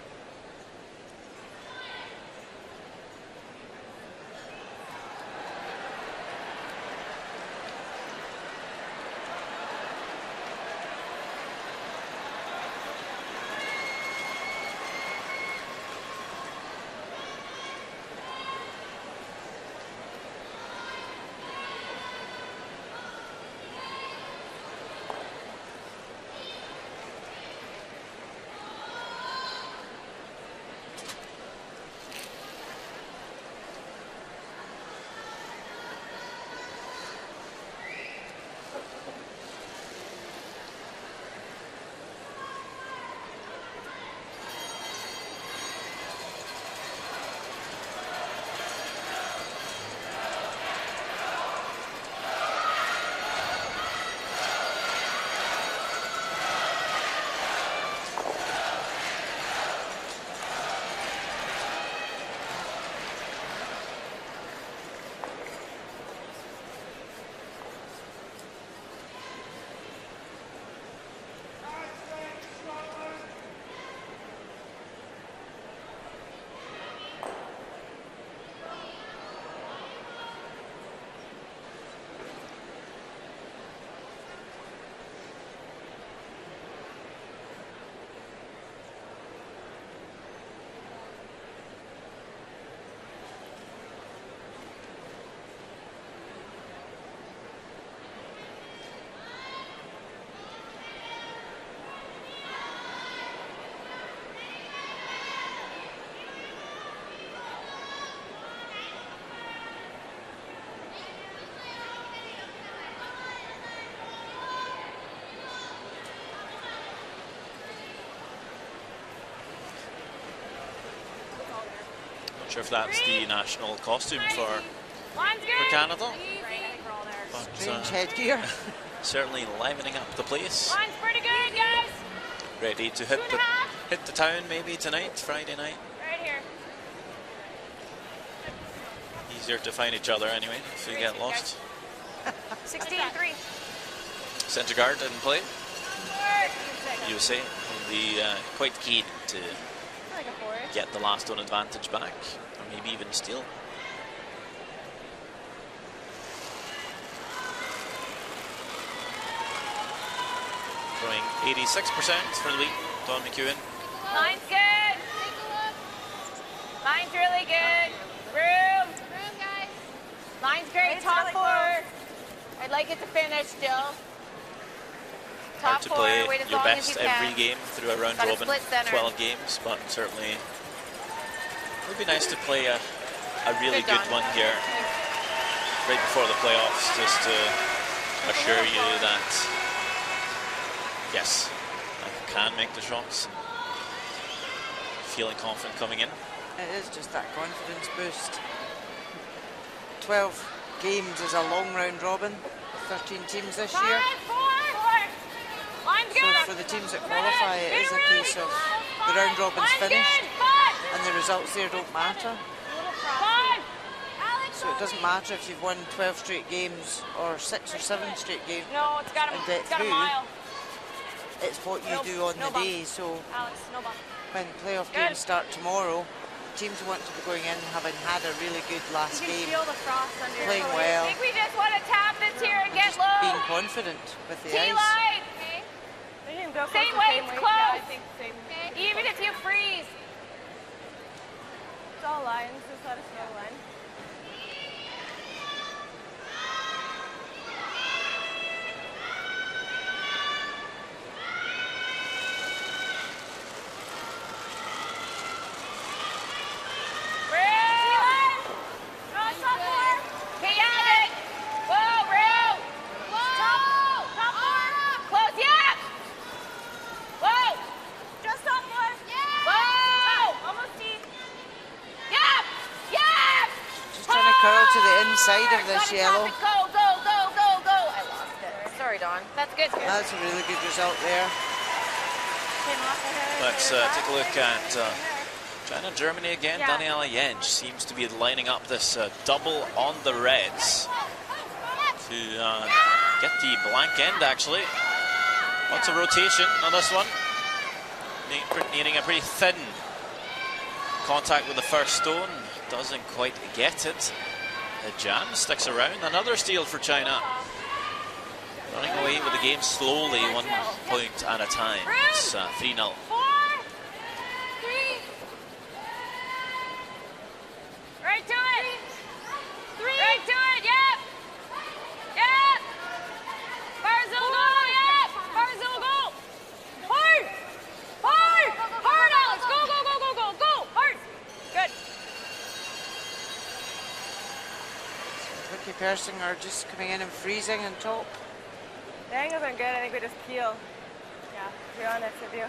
Not sure if that's the national costume for Line's good. Canada, Right, I think we're all there. but Strange headgear. certainly livening up the place. Line's pretty good, guys. Ready to hit the town maybe tonight, Friday night. Right here. Easier to find each other anyway if you get lost. 16-3. Centre guard in play. USA will be quite keen to Like a 4. get the last on advantage back, or maybe even steal. Throwing 86% for the week, Don McEwen. Line's good. Line's really good. Room. Room, guys. Line's great. Top 4. I'd like it to finish still. Hard Top to 4. play Wait as your long as best you every can. game through a round Got a robin, split center. 12 games, but certainly it would be nice to play a really Good good Don. one here right before the playoffs, just to assure you that yes, I can make the shots. Feeling confident coming in. It is just that confidence boost. 12 games is a long round robin, 13 teams this year. 5, 4. Line's So good. for the teams that qualify, it is a case of the round robin's Line's finished good. 5. and the results there don't matter. 5. So it doesn't matter if you've won 12 straight games or 6 or 7 straight games. No, it's got And a, get it's got a through. mile. It's what you do on the day. So Alex, no bump. when playoff Good. games start tomorrow, teams want to be going in having had a really good last You can game, feel the frost under your playing toes. well, I think we just want to tap this here and get just low. being confident with the ice. T-line. They can go for Same the way, same it's weight. close. Yeah, I think same. Even if you freeze. It's all lines. Just let us know line. Okay, yeah, it. Whoa, Rue. Whoa. Close, yeah. Whoa. Just up more. Whoa. Almost deep. Yeah. Yeah. Just trying to curl to the inside of this yellow. Go, go, go, go, go. I lost it. Sorry, Dawn. That's good. That's a really good result there. Came off of her. Let's take a look at China, Germany again. Yeah. Daniela Jentsch seems to be lining up this double on the Reds to get the blank end, actually. Lots of rotation on this one. Needing a pretty thin contact with the first stone. Doesn't quite get it. The jam sticks around. Another steal for China. Running away with the game slowly, 1 point at a time. It's 3-0. 4, 3. Right to it. 3. Right to it. Yep. Yep. Barzil go. Yep. Barzil go. Hard. Hard. Hard, Alex. Go, go, go, go, go. Go. Hard. Good. Ricky Persinger just coming in and freezing on top. The angles aren't good. I think we just peel. Yeah, to be honest with you.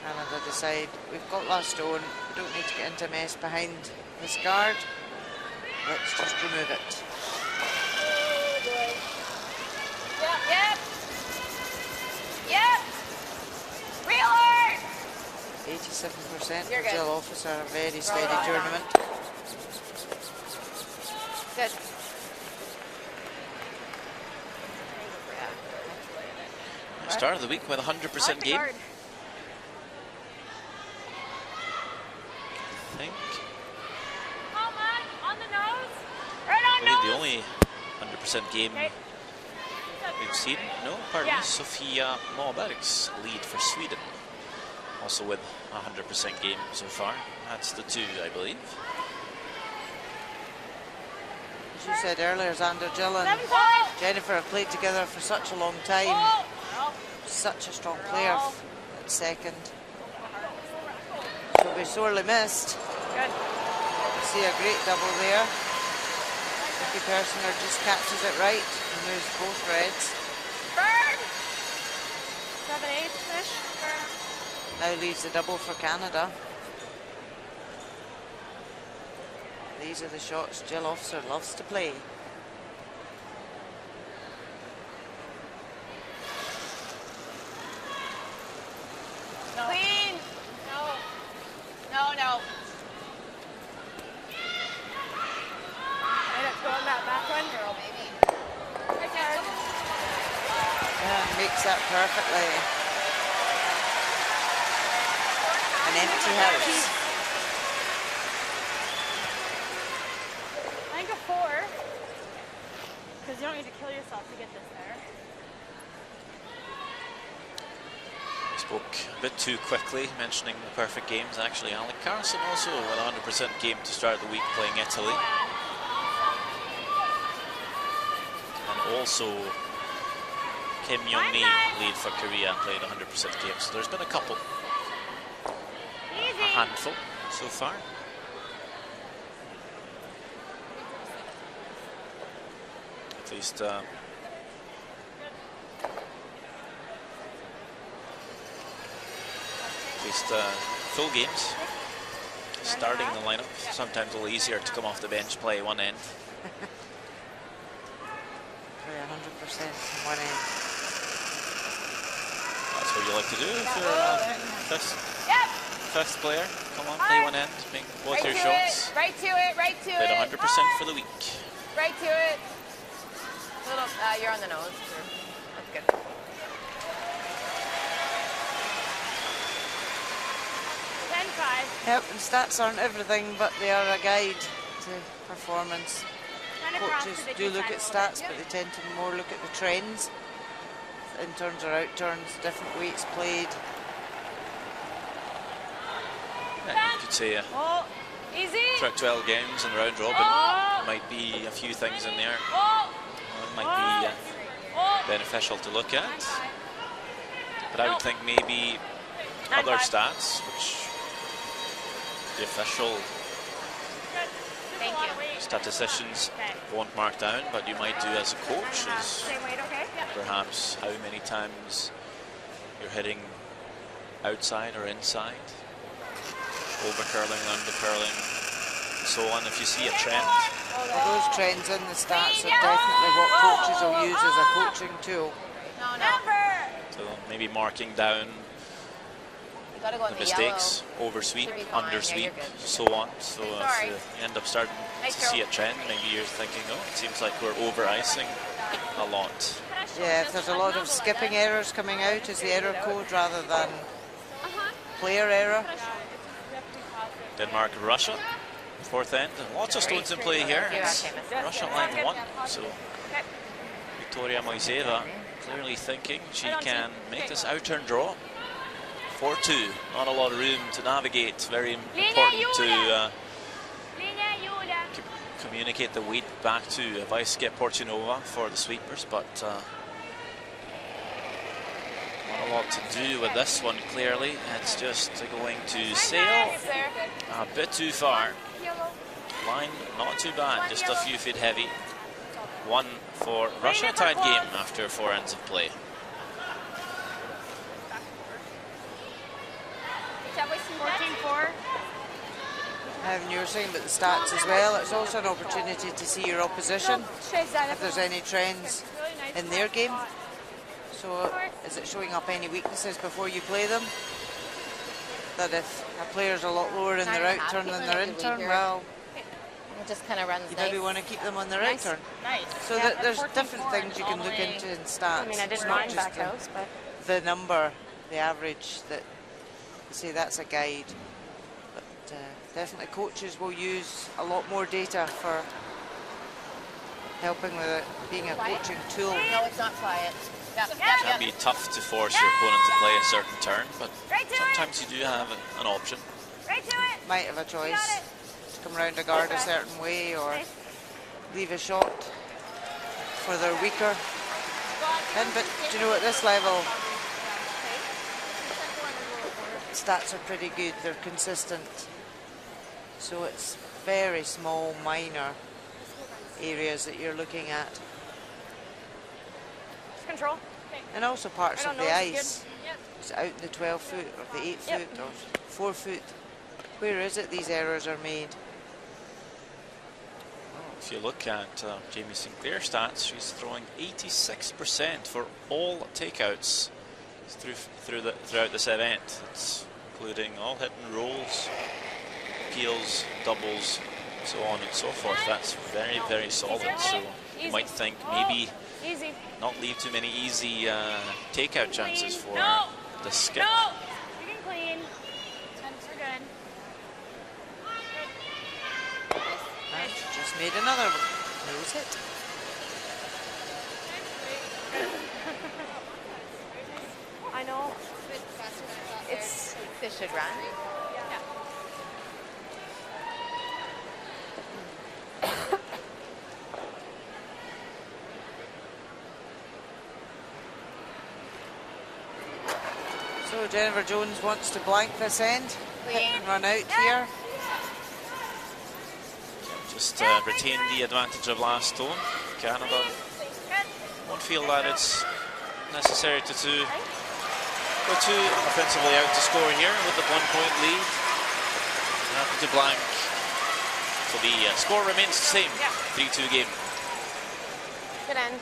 Canada decide we've got last stone, we don't need to get into a mess behind this guard. Let's just remove it. Yep. Yep. Yep. Real hard. 87% You're for good. Jill Officer, a very steady tournament. Good. Start of the week with 100% game. Guard. I think Come on the nose. Right on really the nose. only 100% game Okay. we've seen. No, pardon Yeah. me, Sofia Moberg's lead for Sweden. Also with 100% game so far. That's the two, I believe. As you said earlier, Xander, Jill and 7 points. Jennifer have played together for such a long time. Oh. Such a strong player at second. She'll be sorely missed. Good. You see a great double there. Ricky Persinger just catches it right and moves both Reds. Bird. 7/8-ish. Now leaves the double for Canada. These are the shots Jill Officer loves to play. No. Clean. No. And it's going that back one. Girl, baby. And makes that perfectly. An empty house. I think a 4. Because you don't need to kill yourself to get this there. I spoke a bit too quickly, mentioning the perfect games. Actually, Alec Carson also with a 100% game to start the week playing Italy. And also Kim Young-mi, lead for Korea, played 100% game. So there's been a couple. A handful so far. At least full games. Starting the lineup, sometimes a little easier to come off the bench, play one end. Play 100% on one end. That's what you like to do if you're this. Yep. fifth player. Come on, play one end. Make both your shots. Right to it, right to Hit it. 100% for the week. Right to it. Little, you're on the nose. That's good. 10-5. Yep, and stats aren't everything, but they are a guide to performance. Kind of cross Coaches to the do look side at a little stats, bit. but they tend to more look at the trends. In turns or out turns, different weights played. Yeah, you could say Oh, easy. throughout 12 games and round robin, there might be a few things in there Oh, that might be oh. beneficial to look at. But I would think maybe other 9-5. stats, which the official Thank you. statisticians Okay. won't mark down, but you might do as a coach, is Same weight, okay? perhaps how many times you're hitting outside or inside, over curling, under curling, and so on. If you see a trend, Well, those trends in the stats are definitely what coaches will use as a coaching tool. No, no. Never. so maybe marking down You gotta go in the the mistakes, over sweep, Should be fine. under Yeah, sweep, you're good. so on. So if Sorry. you end up starting Nice to see throw. a trend, maybe you're thinking, oh, it seems like we're over icing a lot. Yeah, if there's a lot of skipping errors coming out as the error code rather than player error. Denmark, Russia, fourth end. Lots of stones in play here. It's Russia line 1. So Victoria Moiseva clearly thinking she can make this out-turn draw. 4-2. Not a lot of room to navigate. Very important to Linja Julia. communicate the weight back to Vaiske Portunova for the sweepers, but not a lot to do with this one clearly. It's just going to sail a bit too far. Line not too bad, just a few feet heavy. 1 for Russia, tied game after 4 ends of play. 14-4. And you were saying about the stats as well, it's also an opportunity to see your opposition, if there's any trends in their game. So is it showing up any weaknesses before you play them? That if a player's a lot lower in their out turn than their in turn, well, It just kind of runs you nice. maybe want to keep them on their out turn. Nice. So Yeah, there's 14-4 different things you all can the look way. into in stats. I mean, I It's didn't not mind just back house, but the number, the average, that you say that's a guide. But definitely coaches will use a lot more data for helping with it being a coaching tool. No, it's not quiet. Yeah, It can be tough to force your opponent to play a certain turn, but Right to it. sometimes you do have an option. Right to it. Might have a choice to come around a guard a certain way or leave a shot for their weaker. But do you know, at this level, stats are pretty good, they're consistent. So it's very small, minor areas that you're looking at. Just control. And also parts I of don't the know, it's ice. good. Yep. It's out in the 12 foot or the 8 Yep. foot or 4 foot. Where is it these errors are made? If you look at Jamie Sinclair's stats, she's throwing 86% for all takeouts throughout this event. It's including all hit and rolls, peels, doubles, so on and so forth. That's very, very solid. So you might think maybe Easy. not leave too many easy takeout chances for No. the skip. No. You can clean. We're good. And just made another one. Knows it. I know. It's This should run. So Jennifer Jones wants to blank this end. Hit and run out here. Just retain the advantage of last stone. Canada won't feel that it's necessary to go too offensively out to score here with the 1 point lead. Happy to blank. So the score remains the same. 3-2 game. Good end.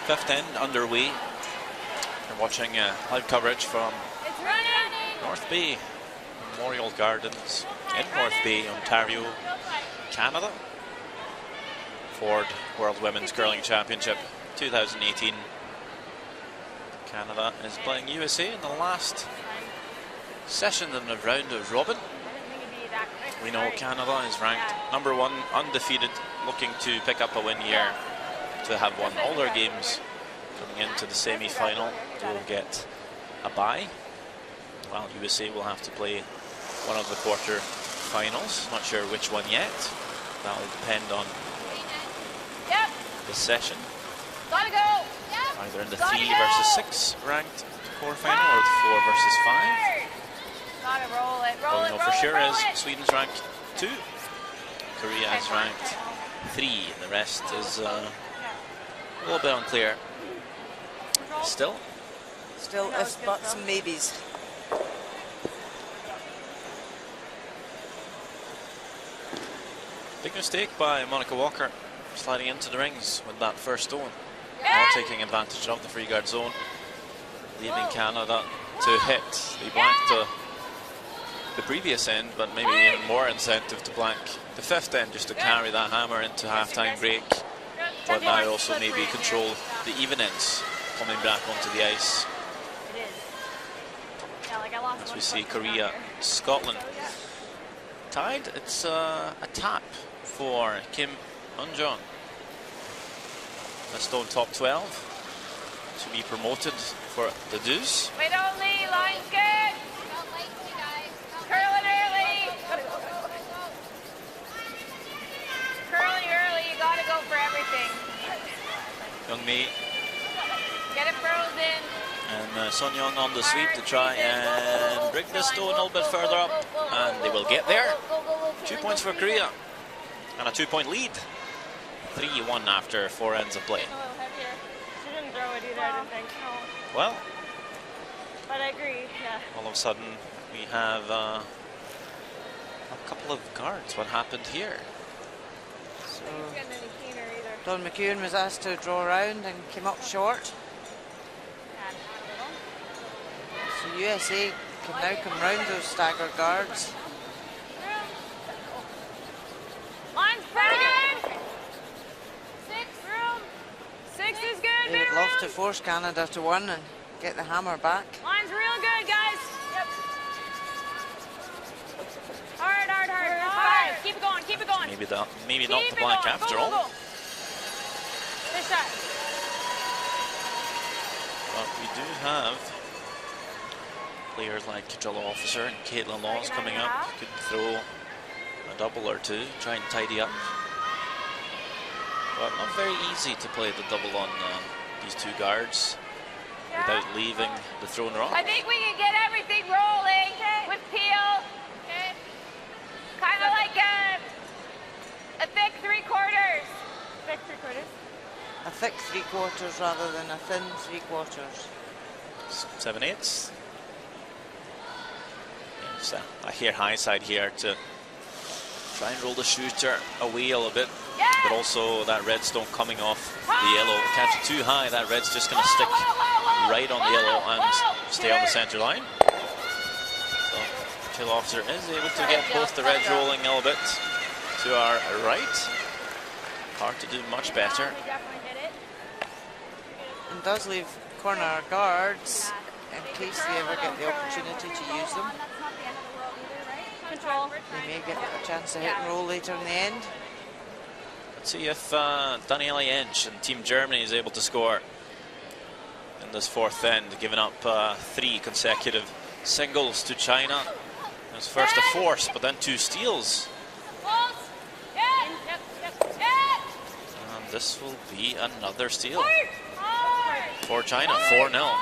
fifth end underway. You're watching live coverage from It's running. North Bay Memorial Gardens in North Bay, Ontario, Canada. Ford World Women's Curling Championship 2018. Canada is playing USA in the last session in the round of robin. We know Canada is ranked #1, undefeated, looking to pick up a win here to have won all their games coming into the semi-final. They will get a bye, while USA will have to play one of the quarter-finals. Not sure which one yet. That will depend on Yep. the session. Gotta go. Yep. Either in the Gotta 3 go. versus 6 ranked quarterfinal or the 4 versus 5. Gotta roll it. All Roll we it. know Roll for it. sure Roll is it. Sweden's ranked 2, Korea is ranked 3, and the rest is a little bit unclear. Still, Still ifs, buts and maybes. big mistake by Monica Walker, sliding into the rings with that first stone. Not taking advantage of the free guard zone, leaving Canada to hit the blank the previous end, but maybe even more incentive to blank the fifth end, just to carry that hammer into halftime break, but now also maybe control the even ends coming back onto the ice. It is. Yeah, like I lost As one we see foot from Korea, soccer. Scotland tied. It's a tap for Kim Eun-jung. The stone top 12 to be promoted for the deuce. Wait only. Line's good. Curling early. Curling early. You gotta go for everything. Young Mi Get it frozen. and Son Young on the sweep to try and bring the stone a little bit further up, and they will get there. 2 points for Korea and a 2-point lead. 3-1 after 4 ends of play. A little heavier. She didn't throw it either, I didn't think. No. Well, But I agree, yeah. all of a sudden we have a couple of guards. What happened here? So It's getting any keener either. Don McEwen was asked to draw around and came up short. So USA can now come round those stagger guards. Line's pretty good. 6 room. 6 is good. They would Big love to room. force Canada to 1 and get the hammer back. Line's real good, guys. Yep. Hard, hard, hard, hard. Keep it going. Keep it going. Maybe not Keep the it blank going. after Go, all. go, go. This shot. But we do have players like Jella Officer and Caitlin Laws coming up. Could throw a double or two, try and tidy up. But not very easy to play the double on these two guards without leaving the throne rock. I think we can get everything rolling with Peel. Kind of like a thick 3/4. Thick 3/4. A thick 3/4 rather than a thin 3/4. 7/8. Yes, I hear high side here to try and roll the shooter away a little bit, but also that red stone coming off the yellow. Catch it too high, that red's just going to stick right on the yellow and stay on the center line. So Chill Officer is able to get both the reds rolling a little bit to our right. Hard to do much better. We definitely hit it. And does leave corner guards in case they ever get the opportunity to use them. That's not the end of the world either, right? Control. They may get a chance to hit and roll later in the end. Let's see if Daniela Jentsch and Team Germany is able to score in this fourth end, giving up 3 consecutive singles to China. It was first a force, but then 2 steals. Close. Yeah. Yep, yep. Yeah. And this will be another steal Hard. for China, 4-0.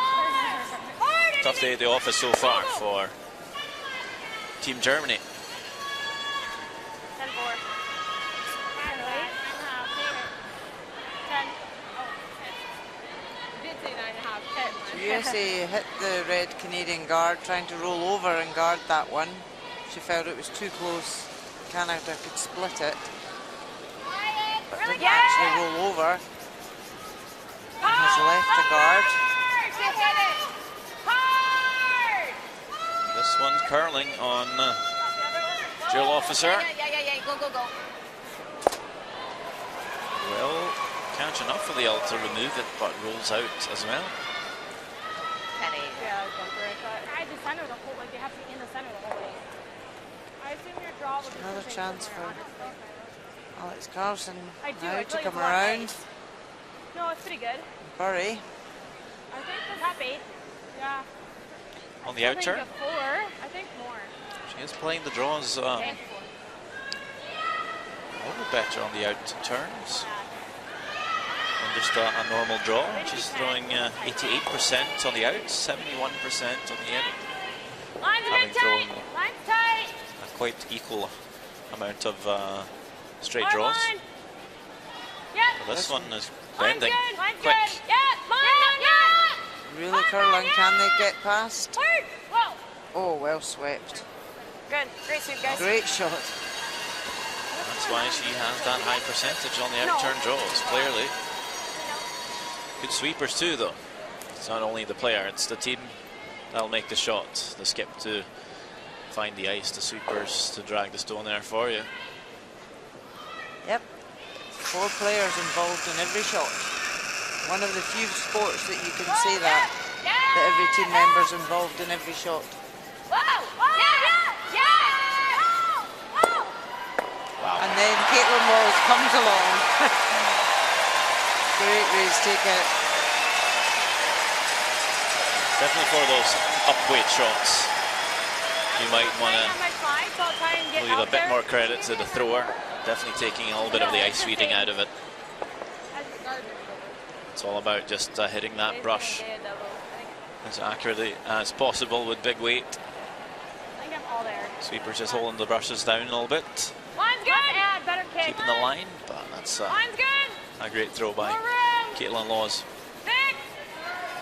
Tough day at the office so far for Team Germany. 10-4. 10. You did say 9.5. 10. USA hit the red Canadian guard trying to roll over and guard that one. She felt it was too close. Canada could split it, but didn't actually roll over. Has left the guard. Hard to hit it. Hard. This one's curling on drill officer. Yeah. Go. Well, catch enough for the L to remove it, but rolls out as well. 10-8. Yeah, I was going for it. I had to center the whole, like they have to be in the center the whole way. I assume your draw would be Another pushing chance somewhere, for honestly. Alex Carlson I do. now I to feel like come it's a lot of around. ice. No, it's pretty good. Bury. I think the top 8. Yeah. On the out turn, I think a 4. I think more. she is playing the draws Okay. a little better on the out turns. And just a normal draw. She's throwing 88% on the out, 71% on the in. Line's a Having bit tight. thrown Line's tight. a quite equal amount of straight Hard draws. line. Yep. Well, this one is Line's bending good. Line's quick. good. Yep. Line. Yeah. Really curling. Can they get past? Hard. Whoa. Oh, well swept. Good. Great sweep, guys. Great shot. That's why she has that high percentage on the outturn draws, clearly. Good sweepers too, though. It's not only the player, it's the team that'll make the shot. The skip to find the ice, the sweepers to drag the stone there for you. Yep. 4 players involved in every shot. One of the few sports that you can say that every team member's involved in every shot. Wow. And then Caitlin Walls comes along. Great raise take it. Definitely for those upweight shots, you might want to leave a bit more credit to the thrower. Definitely taking a little bit of the ice weeding out of it. It's all about just hitting that brush as accurately as possible with big weight. I think I'm all there. Sweepers just holding the brushes down a little bit, Line's good. Add better kick. keeping the line, but that's Line's good. a great throw by More room. Caitlin Laws. Big.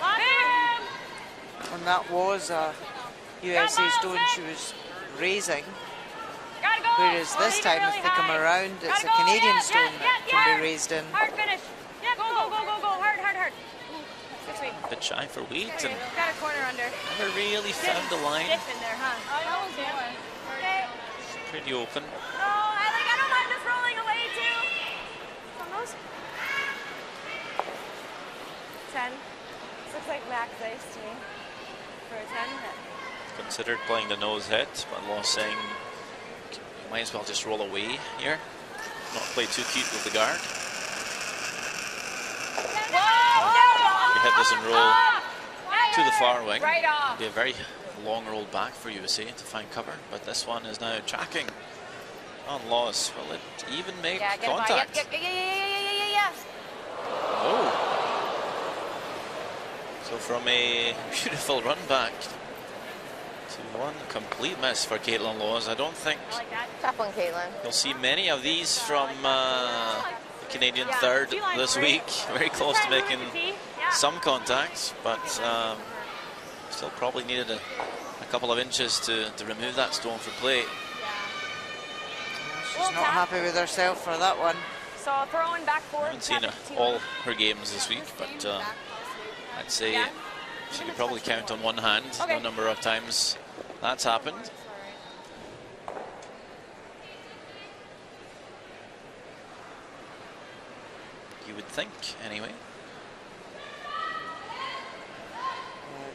Lots of room. And that was a USA stone she was raising. Gotta go. Whereas this time, if they come around, it's a Canadian stone that can be raised in. Hard finish. Yeah, go. Hard. Good sweep. A bit shy for weight and Got a corner under. never really found the line. Stiff in there, huh? That was good. Okay. Pretty open. No, I don't mind this rolling away too. Some those. 10. This looks like max ice to me. For a 10. Considered playing the nose hit, but Laws saying you might as well just roll away here. Not play too cute with the guard. You hit this and roll to the far wing. Right off. It'd be a very long roll back for USA to find cover, but this one is now tracking on Laws. Will it even make contact? Yeah. Oh. So from a beautiful run back to one complete miss for Caitlin Laws. I don't think I like that. Tough one, Caitlin. you'll see many of these from the Canadian third this week. Very close to making some contacts, but still probably needed a couple of inches to remove that stone for play. She's not happy with herself for that one. So throwing back I forward. haven't seen all her games this week, but I'd say she could probably count on one hand the number of times that's happened. You would think, anyway.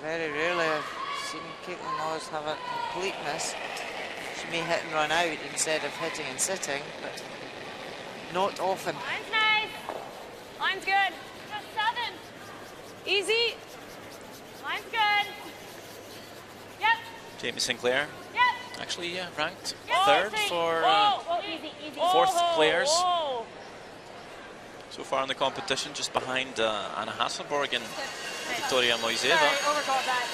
Very rarely I've seen Caitlin Laws have a complete miss. She may hit and run out instead of hitting and sitting, but not often. Line's nice. Line's good. Just 7. Easy. Line's good. Yep. Jamie Sinclair, Yep. actually ranked Yep. third for Easy. fourth players Whoa. so far in the competition, just behind Anna Hasselborg and Victoria Moiseva. Overcalled that.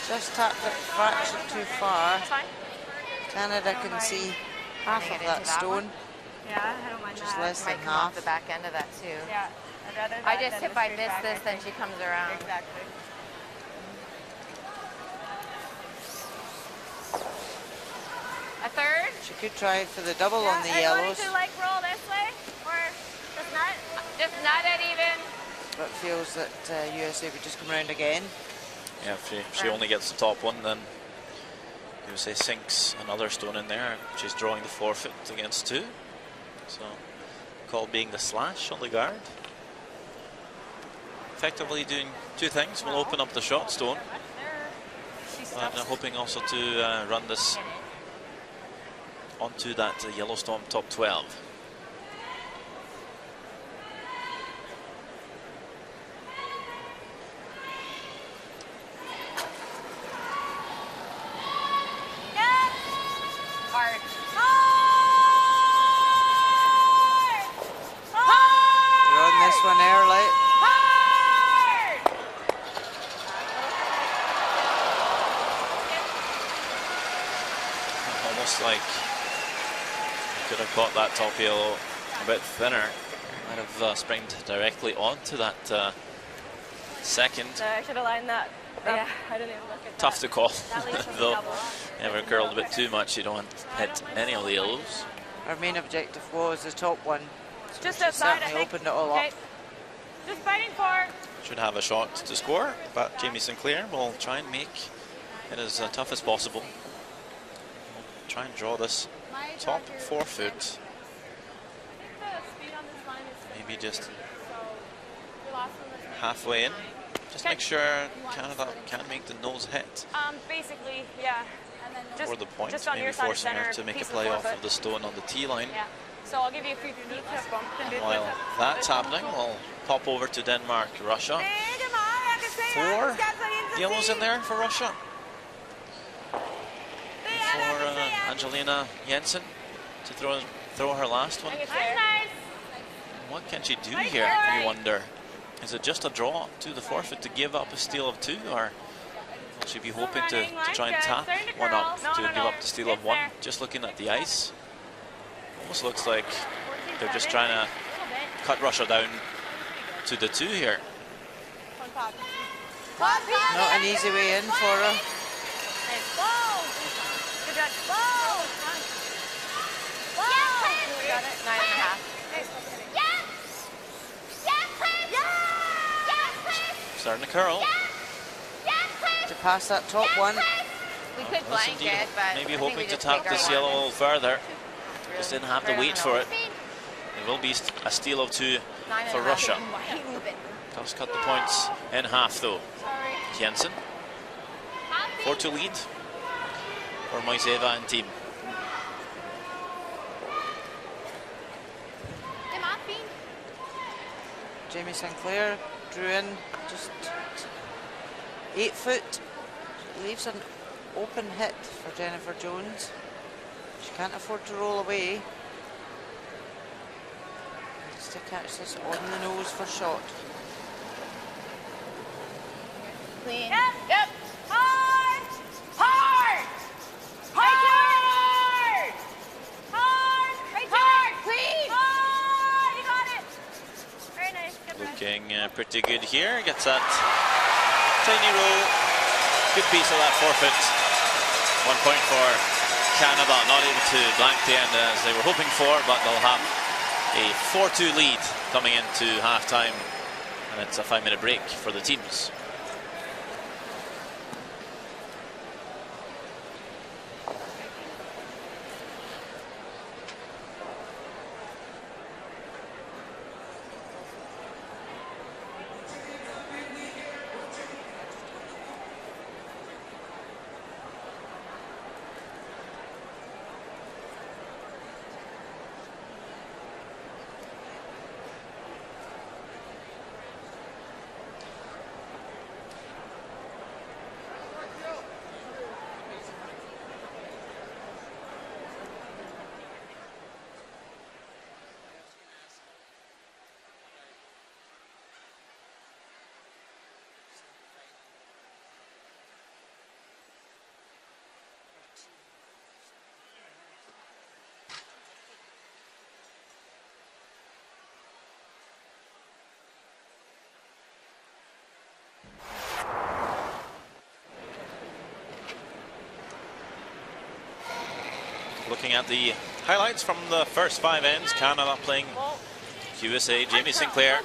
Just tapped it a fraction too far. That's fine. Canada can see half of that stone, Yeah, I don't mind which is that. less than Might come off half. the back end of that too. Yeah, I'd rather that I just, than if the I straight miss back, this, I then think. she comes around. Exactly. A third. She could try for the double on the Are you wanting yellows. to like roll this way or just not? Just not at even. But feels that USA would just come round again. Yeah, if she only gets the top one, then USA sinks another stone in there. She's drawing the forfeit against 2. So, call being the slash on the guard. Effectively doing 2 things. We'll open up the shot stone, and hoping also to run this onto that Yellowstone top 12. Hard. They're on this one early. Almost like you could have caught that top yellow a bit thinner. Might have springed directly onto that second. I should have lined that. Yeah, I didn't even look at Tough to call, That leaves us a though. double. Never curled a bit too much. You don't want to hit any of the yellows. Our main objective was the top one. So Just she outside, I certainly think. opened it all Okay. up. Just fighting for. Should have a shot to score, but Jamie Sinclair will try and make it as tough as possible. We'll try and draw this top forfeit. Maybe just halfway in. Just make sure Canada can make the nose hit Basically, yeah. for the point. Just on Maybe your side of forcing her center, to make a piece of play off forfeit. of the stone on the tee line. Yeah. So I'll give you a few feet. While that's happening, we'll pop over to Denmark, Russia. 4 yellows in there for Russia. For Angelina Jensen to throw her last one. Nice, nice. What can she do here, you wonder? Is it just a draw to the forfeit to give up a steal of 2, or will she be hoping to try and tap one up to give up the steal of 1? Just looking at the ice, almost looks like they're just trying to cut Russia down to the 2 here. Not an easy way in for her. Good job. Got it. 9.5. Starting to curl. To pass that top one. We could Was blank indeed it, but maybe I think hoping we to just tap take our this one. yellow a little further. Just didn't have to Right on wait the for nose. it. It will be a steal of 2 for 9.5. Russia. Move it. Does cut the points in half though. Sorry. Jensen, 4-2 lead for Moiseva and team. Jamie Sinclair drew in just 8 foot. Leaves an open hit for Jennifer Jones. She can't afford to roll away. Needs to catch this on the nose for shot. Clean. Yep. Hard. Hard. Hard. Hard. Right hard. Clean. Hard. You got it. Very nice. Good run. Looking pretty good here. Gets that tiny roll. Good piece of that forfeit. 1 point for Canada. Not able to blank the end as they were hoping for, but they'll have a 4-2 lead coming into halftime. And it's a 5-minute break for the teams. Looking at the highlights from the first 5 ends, Canada playing USA, Jamie Sinclair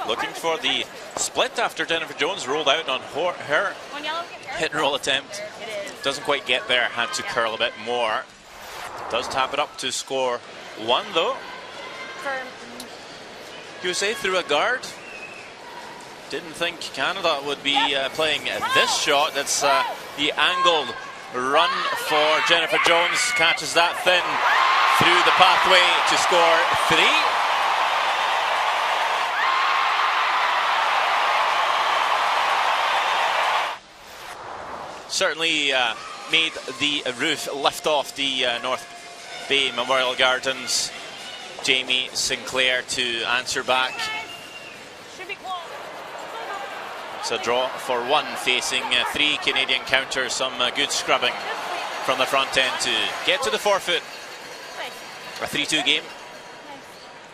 looking for the split after Jennifer Jones rolled out on her hit and roll attempt. Doesn't quite get there, had to curl a bit more. Does tap it up to score 1 though. USA through a guard. Didn't think Canada would be playing this shot. That's the angled run for Jennifer Jones. Catches that thin through the pathway to score 3. Certainly made the roof lift off the North Bay Memorial Gardens. Jamie Sinclair to answer back. It's a draw for 1, facing 3 Canadian counters. Some good scrubbing from the front end to get to the forefoot. A 3-2 game.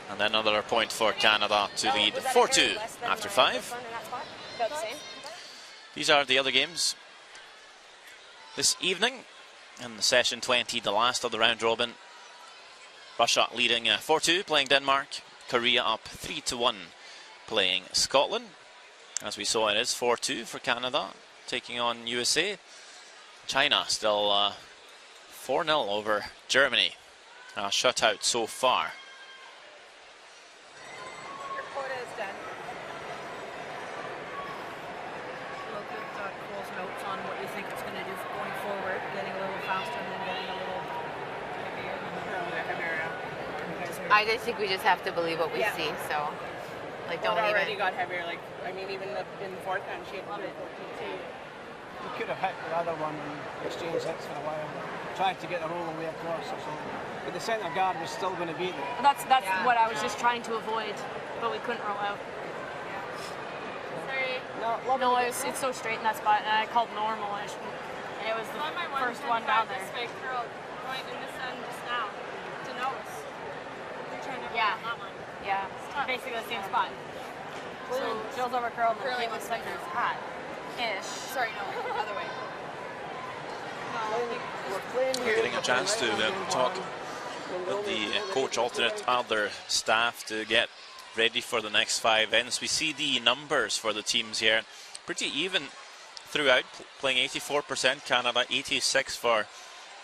And then another point for Canada to lead 4-2 after 5. These are the other games this evening. In the session 20, the last of the round robin. Russia leading 4-2, playing Denmark. Korea up 3-1, playing Scotland. As we saw, it is 4-2 for Canada, taking on USA. China still 4-0 over Germany. A shutout so far. Your quota is done. Look at Cole's notes on what you think it's going to do for going forward, getting a little faster and then getting a little heavier. I just think we just have to believe what we see. So, like, don't it already even. got heavier. Like, I mean, even in the fourth hand, she had 14 too. We could have hit the other one and exchanged hits for a while. Tried to get the roll away across or something. But the centre guard was still going to be there. That's what I was just trying to avoid, but we couldn't roll out. Sorry. No, it's so straight in that spot, and I called normal, and it was the first one down there. This way curled, going in this end just now, to nose. You're trying to Yeah. that one. Yeah, basically the same spot. So Jill's over curled, and then Caitlin Stegner's hat. Ish. Sorry, no, other way. Getting a chance to talk with the coach alternate, other staff, to get ready for the next 5 ends. We see the numbers for the teams here. Pretty even throughout, playing 84% Canada, 86 for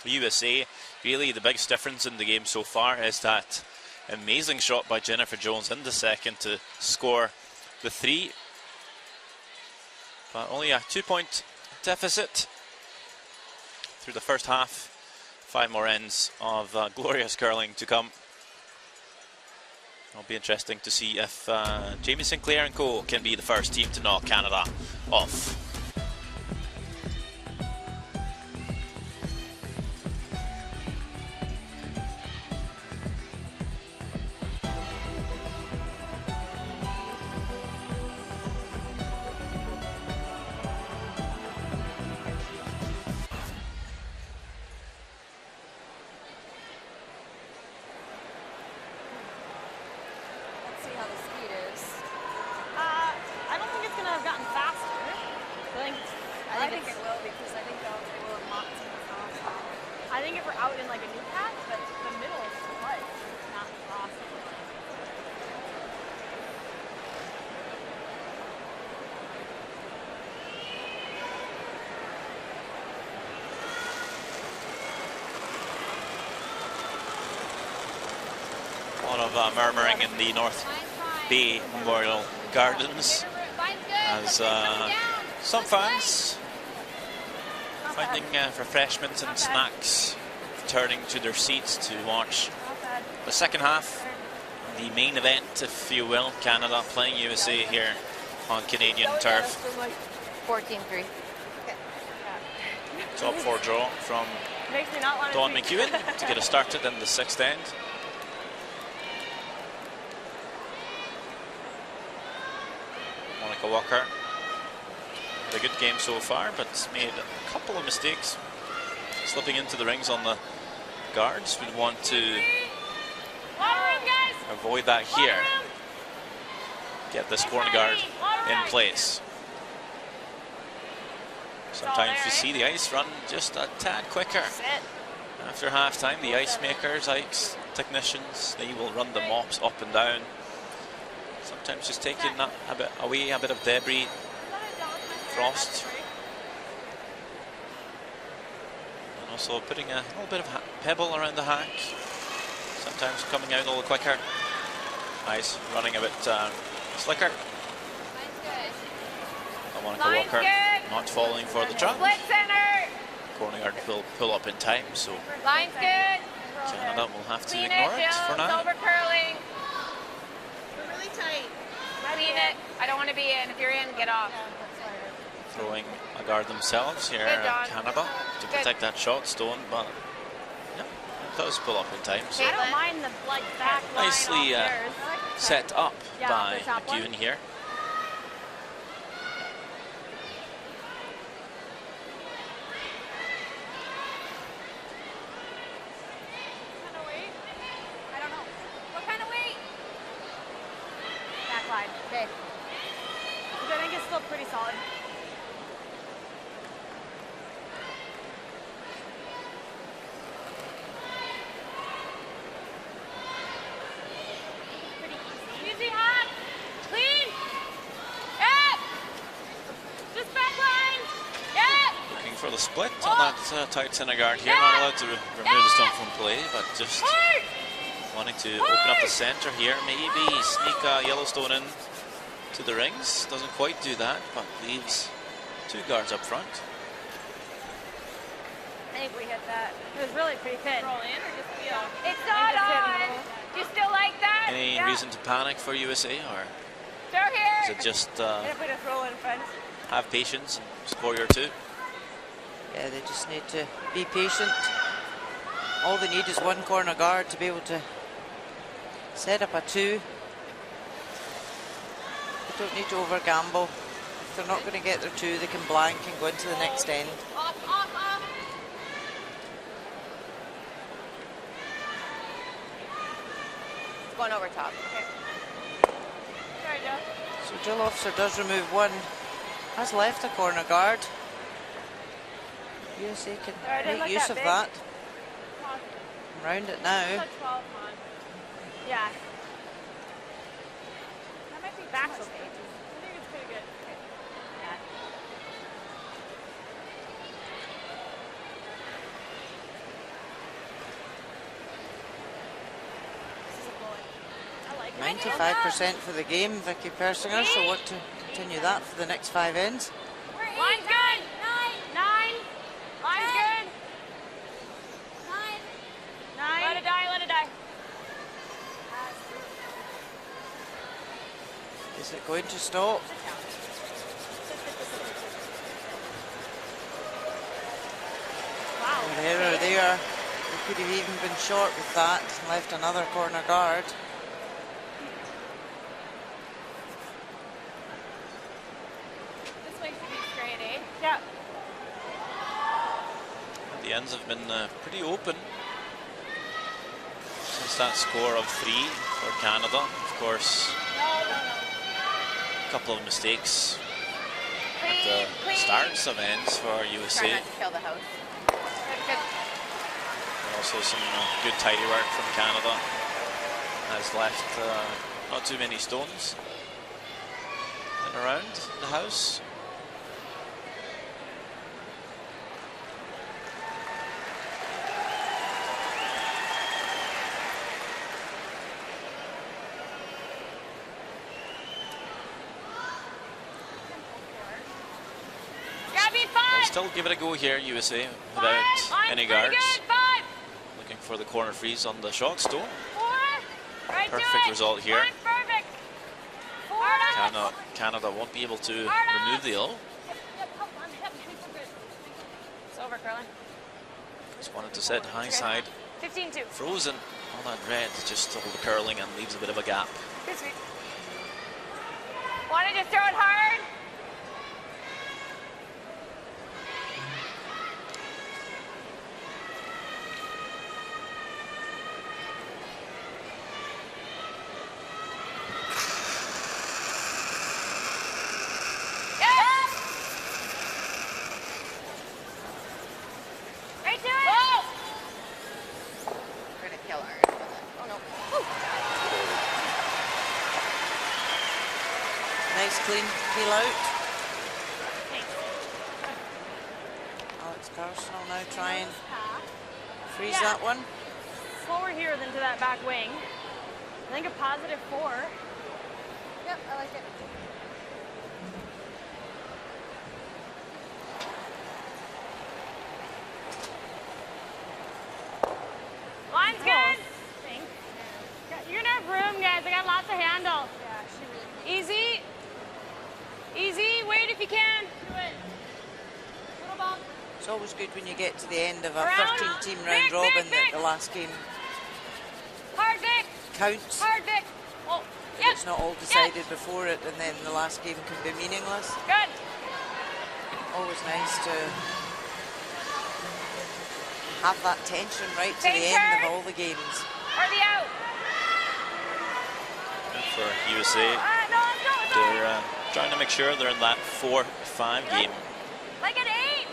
USA. Really the biggest difference in the game so far is that amazing shot by Jennifer Jones in the second to score the 3. But only a 2-point deficit through the first half. 5 more ends of glorious curling to come. It'll be interesting to see if Jamie Sinclair and co can be the first team to knock Canada off. Murmuring in the North Bay Memorial Gardens as some fans finding refreshments and snacks, turning to their seats to watch the second half, the main event, if you will. Canada playing USA here on Canadian turf. 14-3. Top 4 draw from Dawn McEwen to get us started in the 6th end. Monica Walker had a good game so far, but made a couple of mistakes, slipping into the rings on the guards. We'd want to avoid that here. Get this corner guard in place. Sometimes we see the ice run just a tad quicker. After half time, the ice makers, ice technicians, they will run the mops up and down Sometimes just taking that away a bit of debris, frost. And also putting a little bit of pebble around the hack. Sometimes coming out a little quicker. Nice, running a bit slicker. Monica Walker not falling for the trap. Split center. Corner guard will pull up in time, so Line's good. Canada will have to Clean ignore it Jill. for It's now. over curling. We're really tight. Clean it. I don't want to be in. If you're in, get off. Throwing a guard themselves here, Good, Don. Canada, to Good. protect that shot stone, but yeah, it does pull up in time. So I don't mind the like back line nicely off theirs. set up Yeah, by the top one. McEwen here. I don't know. What kind of weight? Back line. Okay. Which I think is still pretty solid. Pretty easy. Easy hot. Clean. Yep. Just back line. Yep. Looking for the split on that tight center guard here. Not allowed to remove the stone from play, but just Hard. wanting to open up the center here. Maybe sneak a Yellowstone in to the rings. Doesn't quite do that, but leaves two guards up front. I think we hit that. It was really pretty thin. Roll in or just be off? It's not on. You still like that? Any Yeah. reason to panic for USA, or Throw here. is it just And if we just roll in front. have patience and score your two? Yeah, they just need to be patient. All they need is one corner guard to be able to set up a two. They don't need to over gamble. If they're not going to get their two, they can blank and go into the next end. Off, off, off. It's going over top. Okay. Sorry, Joe. So Jill Officer does remove one, has left a corner guard. USA can Sorry, I didn't make look use that of big. that. Round it now. That's 12 on. Yeah. That might be back's okay. I think it's pretty good. Yeah. This is a bullet. I like it. 95% for the game, Vicky Persinger, so want to continue that for the next 5 ends. Line's good. 9. Line's good. 9. Let it die, let it die. Is it going to stop? Wow. An error there. They could have even been short with that and left another corner guard. This way should be straight, eh? Yeah. The ends have been pretty open since that score of 3 for Canada. Of course, a couple of mistakes at the starts of ends for Try USA. not to kill the house. Good. And also some good tidy work from Canada. Has left not too many stones in around the house. Gotta be We'll 5. still give it a go here, USA, 5. without Line's any pretty guards. good. 5. Looking for the corner freeze on the shot stone. 4. Right to Perfect it. result here. Line's perfect. 4. Canada won't be able to remove the ill. It's over, curling. Just wanted to set high side. 15-2. Frozen. All that red just over the curling and leaves a bit of a gap. Good sweep. Want to just throw it hard? Yes! Right to it! Whoa! We're gonna kill ours. Oh no. clean, peel out. Alex Carson will now try and freeze that one. Slower here than to that back wing. I think a positive 4. Yep, I like it. Line's good. Thanks. You're gonna have room, guys. I got lots of handle. Yeah, she really Easy. Easy. Wait if you can. Do it. Little bump. It's always good when you get to the end of a Around. 13-team Vic, round Vic, robin Vic. that the last game Hard, Vic. counts. Hard, Vic. Oh, That it's not all decided before it, and then the last game can be meaningless. Good. Always nice to have that tension right to Same the end turn. of all the games. Or the out. For USA, No, let's go. Let's go. they're trying to make sure they're in that 4-5 game. Like an 8.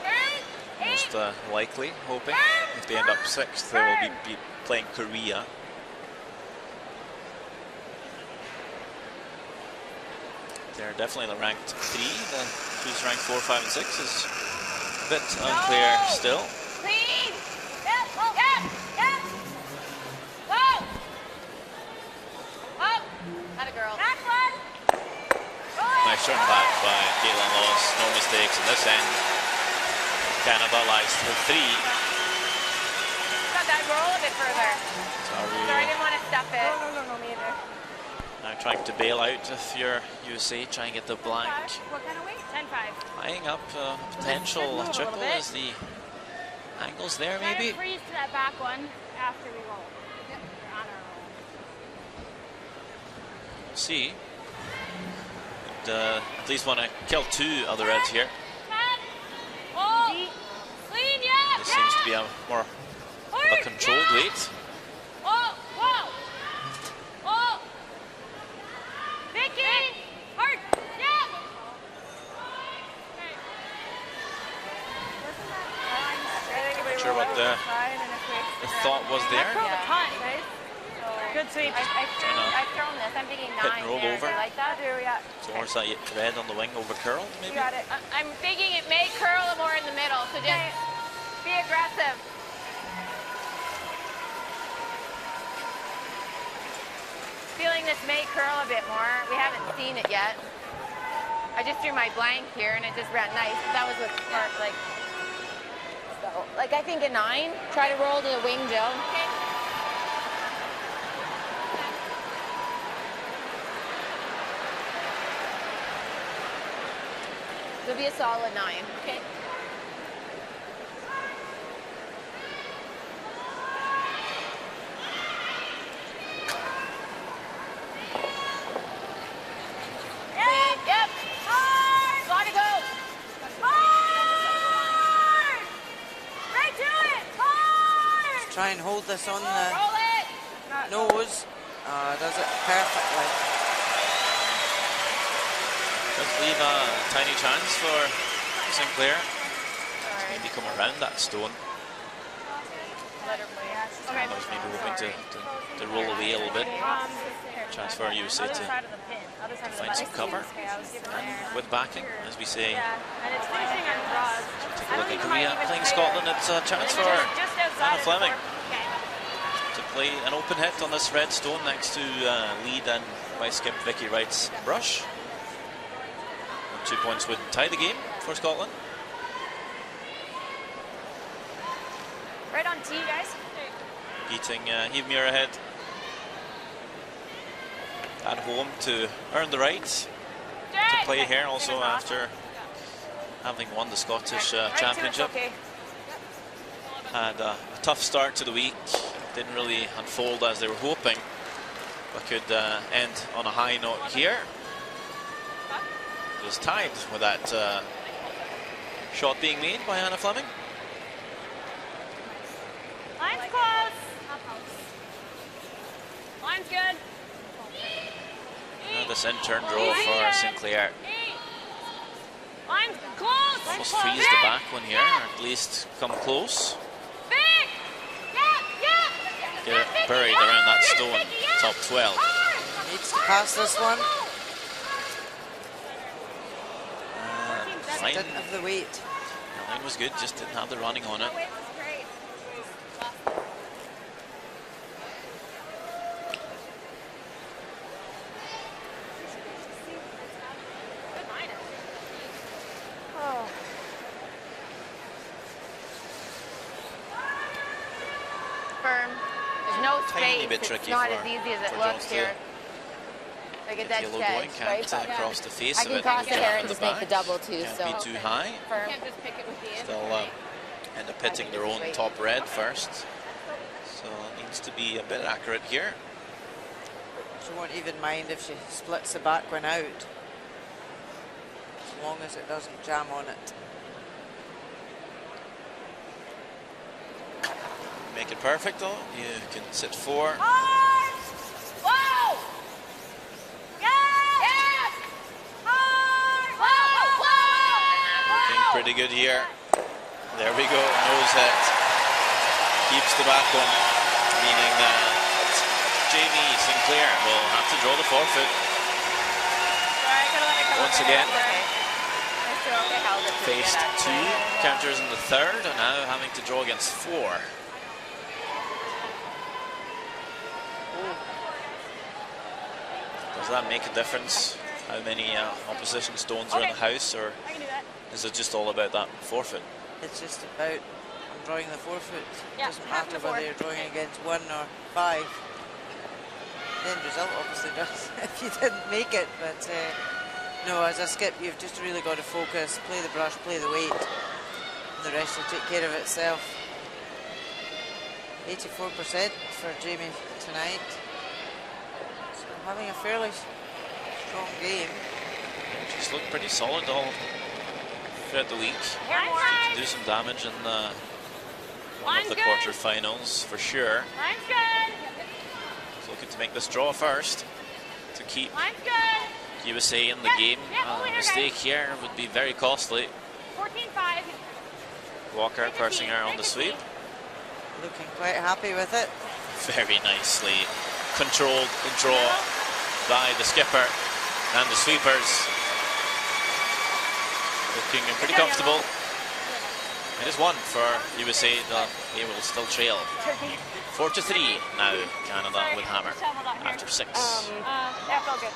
Turn. 8. Most likely, hoping if they end up 6th, they will be playing Korea. They're definitely ranked 3. Who's ranked 4, 5, and 6 is a bit unclear still. Clean. Yep. Yep. Yep. Go. Up. Not a girl. Next one. Nice turn back by Caitlin Laws. No mistakes in this end. Canada lies to 3. Got that roll a bit further. Sorry. Sorry, I didn't want to stuff it. No, me either. Now trying to bail out if you're USA, try and get the blank. What kind of weight? 10-5. Eyeing up potential Move a little triple bit. as the angles there Try maybe. to freeze to that back one after we roll. Yep. We're on our roll. We'll see. But, at least want to kill 2 other reds here. Oh. Clean. Yeah. This seems to be a more of a controlled weight. Oh. Whoa. Oh. Vicky. Hard. Yeah. Not sure what the thought was there. Curled a ton. Good sweep. I've thrown this. I'm thinking 9 Hit and roll there. over. Do you like that? So where's that red on the wing over curled maybe? Got it. I'm thinking it may curl more in the middle, so just be aggressive. Feeling this may curl a bit more. We haven't seen it yet. I just threw my blank here and it just ran nice. That was what's smart, like. So, like I think a 9. Try to roll to the wing, Jill. Okay. It'll be a solid 9. Okay. Yep. Hard. Gotta go. Hard. Right to it. Hard. Try and hold this on the Roll it. nose. Does it perfectly. Does leave a tiny chance for Sinclair. Maybe come around that stone. Let her play. I was maybe hoping to roll away a little bit. Chance for USA Other to side of the pin. Other side of the find some cover. Okay, I was giving there. With backing, as we say. Yeah, and it's finishing on draws. Take I a look don't at think it might Korea even playing play Scotland. it. It's a chance for Just outside Anna of the Fleming four. Okay. to play an open hit on this red stone next to lead and vice skip Vicky Wright's brush. 2 points would tie the game for Scotland. Right on tee, guys. Beating Eve Muirhead at home to earn the right to play here, also after having won the Scottish Championship. Had a tough start to the week, didn't really unfold as they were hoping, but could end on a high note here. It was tied with that shot being made by Anna Fleming. Line's close. Line's good. This in-turn draw for Sinclair. Line's close. Almost freeze the back one here, or at least come close. Vic. Get it buried around that stone, top 12. Needs to pass this one. line. Didn't have the weight. The line was good, just didn't have the running on it. Firm. There's no Tiny space. bit It's tricky not for- as easy as it for looks Jones to here. Like a Get dead the low catch, going, right? can't cross the face I of can it. cross it Jab here in and the just make the back. double too. Can't So be too high. firm. Can't just pick it with the end. Still end up hitting their own top red first. So it needs to be a bit accurate here. She won't even mind if she splits the back one out, as long as it doesn't jam on it. Make it perfect though. You can sit 4. Whoa! Yes! Looking pretty good here. There we go. Nose hit. Keeps the back one. Meaning that Jamie Sinclair will have to draw the forfeit. Once again. Faced 2 counters in the third and now having to draw against 4. Does that make a difference? How many opposition stones are in the house, or I can do that. is it just all about that forfeit? It's just about I'm drawing the forfeit. Yeah, Doesn't half matter the whether four. you're drawing against 1 or 5. The end result obviously does if you didn't make it, but no, as a skip you've just really got to focus, play the brush, play the weight, and the rest will take care of itself. 84% for Jamie tonight. So having a fairly strong game. She's looked pretty solid all throughout the week. Line's Do some damage in one of the good. quarterfinals for sure. Line's good. She's looking to make this draw first to keep Line's good. USA in the Yep, game. yep, over A here, mistake guys. here would be very costly. 14-5. Walker pursing her on the sweep. Looking quite happy with it. Very nicely controlled the draw by the skipper and the sweepers. Looking pretty comfortable. It is 1 for USA. They will still trail. 4-3 now. Canada with hammer after 6. That felt good.